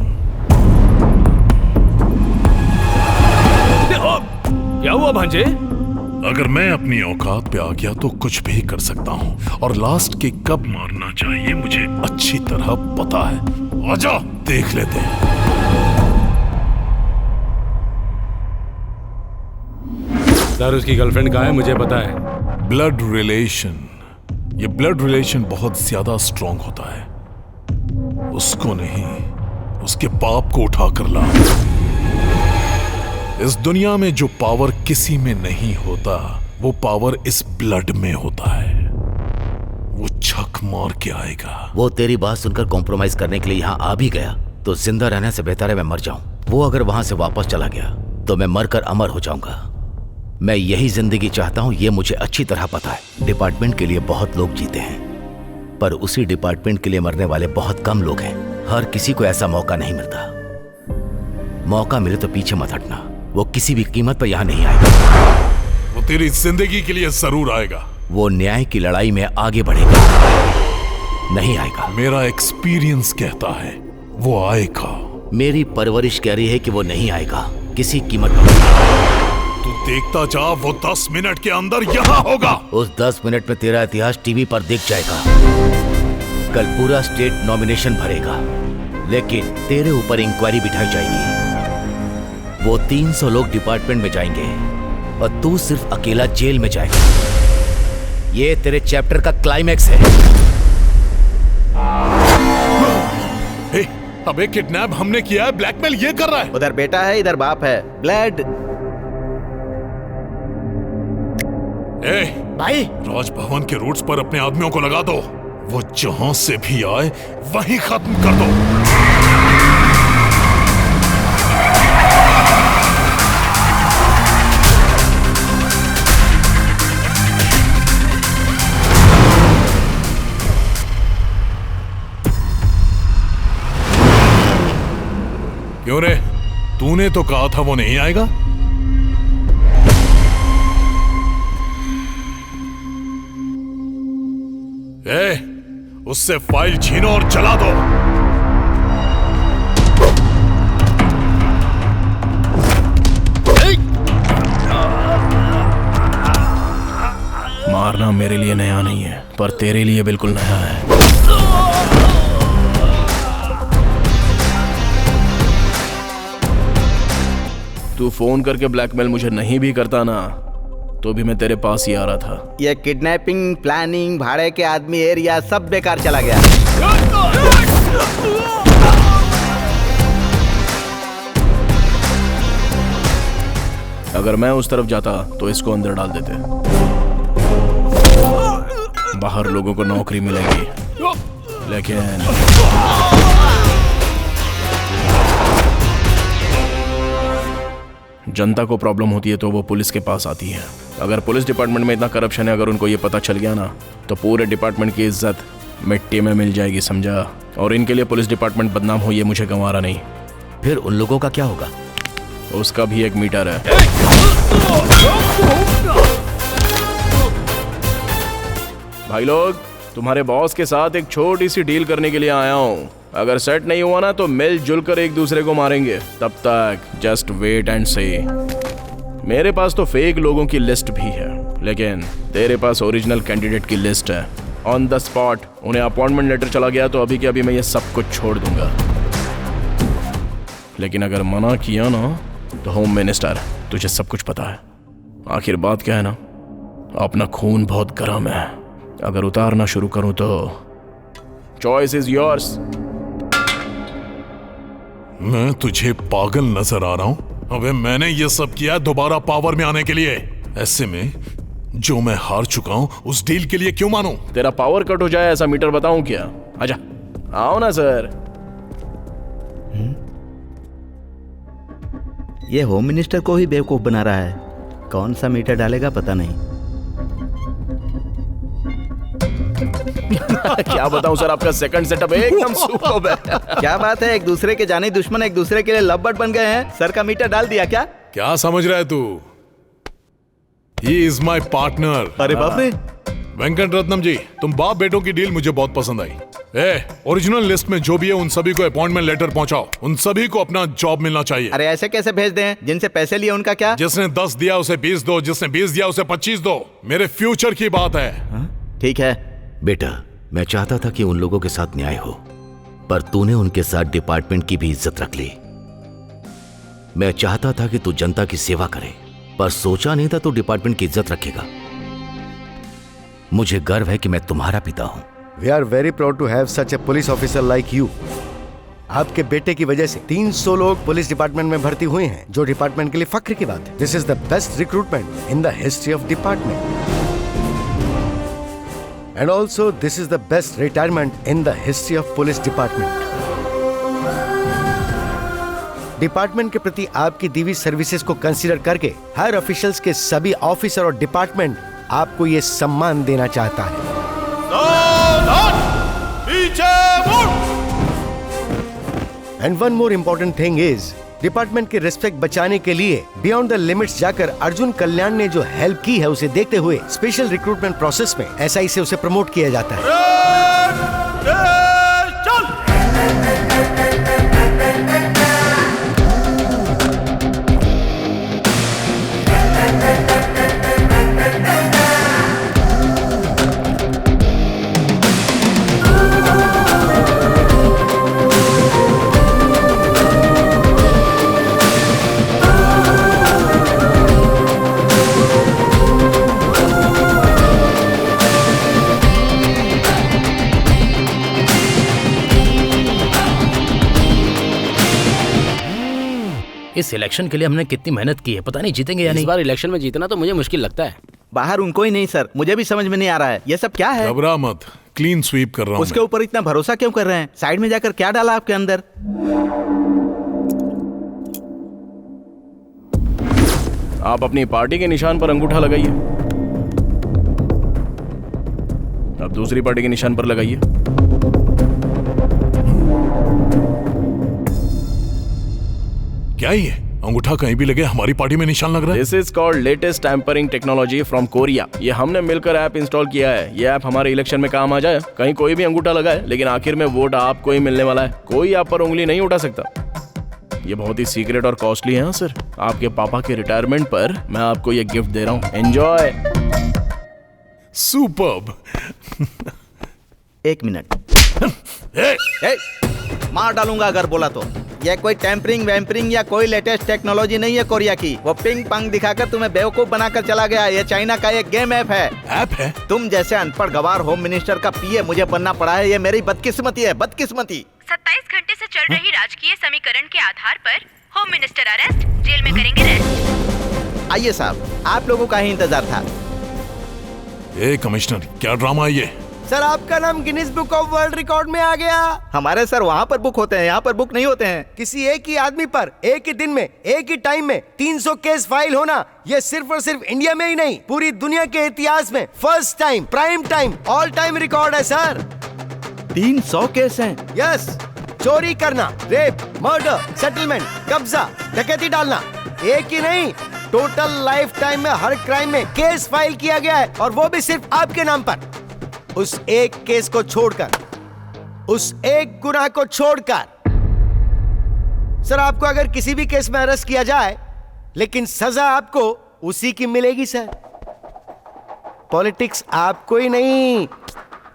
क्या हुआ भांजे? अगर मैं अपनी औकात पे आ गया तो कुछ भी कर सकता हूँ, और लास्ट किक कब मारना चाहिए मुझे अच्छी तरह पता है। आजा देख लेते हैं। सर उसकी गर्लफ्रेंड कहाँ है मुझे पता है। ब्लड रिलेशन, ये ब्लड रिलेशन बहुत ज्यादा स्ट्रॉन्ग होता है। उसको नहीं, उसके बाप को उठा कर ला। इस दुनिया में जो पावर किसी में नहीं होता, वो पावर इस ब्लड में होता है। वो छक मार के आएगा। वो तेरी बात सुनकर कॉम्प्रोमाइज करने के लिए यहाँ आ भी गया तो जिंदा रहने से बेहतर है मैं मर जाऊं। वो अगर वहां से वापस चला गया तो मैं मरकर अमर हो जाऊंगा। मैं यही जिंदगी चाहता हूं, ये मुझे अच्छी तरह पता है। डिपार्टमेंट के लिए बहुत लोग जीते हैं, पर उसी डिपार्टमेंट के लिए मरने वाले बहुत कम लोग हैं। हर किसी को ऐसा मौका नहीं मिलता। मौका मिले तो पीछे मत हटना, वो किसी भी कीमत पर यहाँ नहीं आएगा। वो तेरी जिंदगी के लिए जरूर आएगा। वो न्याय की लड़ाई में आगे बढ़ेगा, नहीं आएगा। मेरा एक्सपीरियंस कहता है वो आएगा। मेरी परवरिश कह रही है कि वो नहीं आएगा किसी कीमत पर। तू देखता जा, वो 10 मिनट के अंदर यहाँ होगा। उस 10 मिनट में तेरा इतिहास टीवी पर दिख जाएगा। कल पूरा स्टेट नॉमिनेशन भरेगा, लेकिन तेरे ऊपर इंक्वायरी बिठाई जाएगी। वो 300 लोग डिपार्टमेंट में जाएंगे और तू सिर्फ अकेला जेल में जाएगा। ये तेरे चैप्टर का क्लाइमैक्स है। अबे किडनैप हमने किया है, ब्लैकमेल ये कर रहा है। उधर बेटा है, इधर बाप है। ब्लड भाई, राजभवन के रूट्स पर अपने आदमियों को लगा दो। वो जहां से भी आए वहीं खत्म कर दो। क्यों रे, तूने तो कहा था वो नहीं आएगा। उससे फाइल छीनो और जला दो। मारना मेरे लिए नया नहीं है, पर तेरे लिए बिल्कुल नया है। तू फोन करके ब्लैकमेल मुझे नहीं भी करता ना, तो भी मैं तेरे पास ही आ रहा था। ये किडनैपिंग, प्लानिंग, भाड़े के आदमी, एरिया सब बेकार चला गया। अगर मैं उस तरफ जाता तो इसको अंदर डाल देते। बाहर लोगों को नौकरी मिलेगी, लेकिन जनता को प्रॉब्लम होती है तो वो पुलिस के पास आती है। अगर पुलिस डिपार्टमेंट में इतना करप्शन है, अगर उनको ये पता चल गया ना, तो पूरे डिपार्टमेंट की इज्जत मिट्टी में मिल जाएगी, समझा? और इनके लिए पुलिस डिपार्टमेंट बदनाम हो, ये मुझे गंवारा नहीं। फिर उन लोगों का क्या होगा? उसका भी एक मीटर है। भाई लोग, तुम्हारे बॉस के साथ एक छोटी सी डील करने के लिए आया हूँ। अगर सेट नहीं हुआ ना तो मिलजुल कर एक दूसरे को मारेंगे। तब तक जस्ट वेट एंड सी। मेरे पास तो फेक लोगों की लिस्ट भी है, लेकिन तेरे पास ओरिजिनल कैंडिडेट की लिस्ट है। ऑन द स्पॉट उन्हें अपॉइंटमेंट लेटर चला गया तो अभी के अभी मैं ये सब कुछ छोड़ दूंगा। लेकिन अगर मना किया ना तो होम मिनिस्टर, तुझे सब कुछ पता है। आखिर बात क्या है ना, अपना खून बहुत गर्म है। अगर उतारना शुरू करूं तो चॉइस इज योर्स। मैं तुझे पागल नजर आ रहा हूं? अबे मैंने ये सब किया दोबारा पावर में आने के लिए। ऐसे में जो मैं हार चुका हूं उस डील के लिए क्यों मानूं? तेरा पावर कट हो जाए ऐसा मीटर बताऊं क्या? आजा, आओ ना सर। ये होम मिनिस्टर को ही बेवकूफ बना रहा है। कौन सा मीटर डालेगा पता नहीं। क्या बताऊं सर, आपका सेकंड सेटअप एकदम सुपर्ब है। क्या बात है, एक दूसरे के जाने दुश्मन एक दूसरे के लिए लव बर्ड बन गए हैं। सर का मीटर डाल दिया क्या? क्या समझ रहा है तू? He is my partner। अरे बाप रे। वेंकट रत्नम जी, तुम बाप बेटों की डील मुझे बहुत पसंद आई। ओरिजिनल लिस्ट में जो भी है उन सभी को अपॉइंटमेंट लेटर पहुंचाओ। उन सभी को अपना जॉब मिलना चाहिए। अरे ऐसे कैसे भेज दें? जिनसे पैसे लिए उनका क्या? जिसने 10 दिया उसे 20 दो, जिसने 20 दिया उसे 25 दो। मेरे फ्यूचर की बात है। ठीक है बेटा, मैं चाहता था कि उन लोगों के साथ न्याय हो, पर तूने उनके साथ डिपार्टमेंट की भी इज्जत रख ली। मैं चाहता था कि तू जनता की सेवा करे, पर सोचा नहीं था तू डिपार्टमेंट की इज्जत रखेगा। मुझे गर्व है कि मैं तुम्हारा पिता हूं। We are very proud to have such a police officer like you। आपके बेटे की वजह से 300 लोग पुलिस डिपार्टमेंट में भर्ती हुए हैं, जो डिपार्टमेंट के लिए फख्र की बात है। This is the best recruitment in the history of department। And also this is the best retirement in the history of police department। Department के प्रति आपकी दी हुई सर्विसेज को कंसीडर करके हायर ऑफिशियल्स के सभी ऑफिसर और डिपार्टमेंट आपको ये सम्मान देना चाहता है। And one more important thing is, department के रिस्पेक्ट बचाने के लिए बियॉन्ड द लिमिट्स जाकर अर्जुन कल्याण ने जो हेल्प की है उसे देखते हुए स्पेशल रिक्रूटमेंट प्रोसेस में एसआई से उसे प्रमोट किया जाता है। इस इलेक्शन के लिए हमने कितनी मेहनत की है, पता नहीं जीतेंगे या नहीं। इस बार इलेक्शन में जीतना तो मुझे मुश्किल लगता है। बाहर उनको ही नहीं सर, मुझे भी समझ में नहीं आ रहा है ये सब क्या है। घबरा मत, क्लीन स्वीप कर रहा हूं। उसके ऊपर इतना भरोसा क्यों कर रहे हैं? साइड में जाकर क्या डाला आपके अंदर? आप अपनी पार्टी के निशान पर अंगूठा लगाइए, अब दूसरी पार्टी के निशान पर लगाइए। क्या ये अंगूठा कहीं भी लगे हमारी पार्टी में निशान लग रहा है? This is called latest tampering technology from Korea. ये हमने मिलकर ऐप इंस्टॉल किया है। ये ऐप हमारे इलेक्शन में काम आ जाए। कहीं कोई भी अंगूठा लगाए, लेकिन आखिर में वोट आपको ही मिलने वाला है। कोई आप पर उंगली नहीं उठा सकता। ये बहुत ही सीक्रेट और कॉस्टली है सर। आपके पापा के रिटायरमेंट पर मैं आपको ये गिफ्ट दे रहा हूँ। एंजॉय। सुपर्ब। एक मिनट। मार डालूंगा अगर बोला तो। ये कोई टेम्परिंग वैम्परिंग या कोई लेटेस्ट टेक्नोलॉजी नहीं है कोरिया की। वो पिंग पंग दिखाकर तुम्हें बेवकूफ बनाकर चला गया। ये चाइना का एक गेम ऐप है। ऐप है? तुम जैसे अनपढ़ गवार होम मिनिस्टर का पीए मुझे बनना पड़ा है। ये मेरी बदकिस्मती है, बदकिस्मती। 27 घंटे से चल रही राजकीय समीकरण के आधार पर होम मिनिस्टर अरेस्ट, जेल में करेंगे रेस्ट। आइए साहब, आप लोगों का ही इंतजार था। कमिश्नर, क्या ड्रामा है ये? सर आपका नाम Guinness book of world record में आ गया। हमारे सर वहाँ पर बुक होते हैं, यहाँ पर बुक नहीं होते हैं। किसी एक ही आदमी पर एक ही दिन में एक ही टाइम में 300 केस फाइल होना, ये सिर्फ और सिर्फ इंडिया में ही नहीं पूरी दुनिया के इतिहास में first time, prime time, all time record है सर। 300 केस हैं? यस। चोरी करना, रेप, मर्डर, सेटलमेंट, कब्जा, डकैती डालना, एक ही नहीं, टोटल लाइफ टाइम में हर क्राइम में केस फाइल किया गया है, और वो भी सिर्फ आपके नाम पर। उस एक केस को छोड़कर, उस एक गुनाह को छोड़कर। सर आपको अगर किसी भी केस में अरेस्ट किया जाए, लेकिन सजा आपको उसी की मिलेगी सर। पॉलिटिक्स आपको ही नहीं,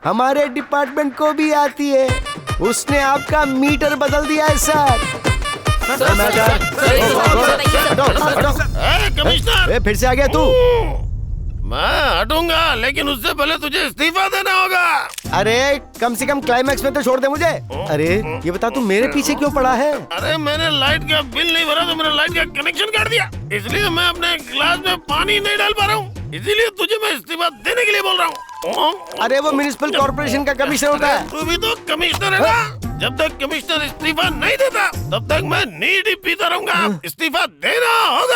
हमारे डिपार्टमेंट को भी आती है। उसने आपका मीटर बदल दिया है सर। कमिश्नर, फिर से आ गया तू? मैं हटूंगा, लेकिन उससे पहले तुझे इस्तीफा देना होगा। अरे कम से कम क्लाइमैक्स में तो छोड़ दे मुझे। अरे ये बता तू मेरे पीछे क्यों पड़ा है? अरे मैंने लाइट का बिल नहीं भरा तो मैंने लाइट का कनेक्शन काट दिया, इसलिए मैं अपने गिलास में पानी नहीं डाल पा रहा हूँ। इसीलिए तुझे मैं इस्तीफा देने के लिए बोल रहा हूँ। अरे वो म्युनिसिपल कॉर्पोरेशन का कमिश्नर होता है। तू भी तो कमिश्नर है ना। जब तक कमिश्नर इस्तीफा नहीं देता तब तक मैं नीड ही पीता रहूंगा। इस्तीफा देना होगा।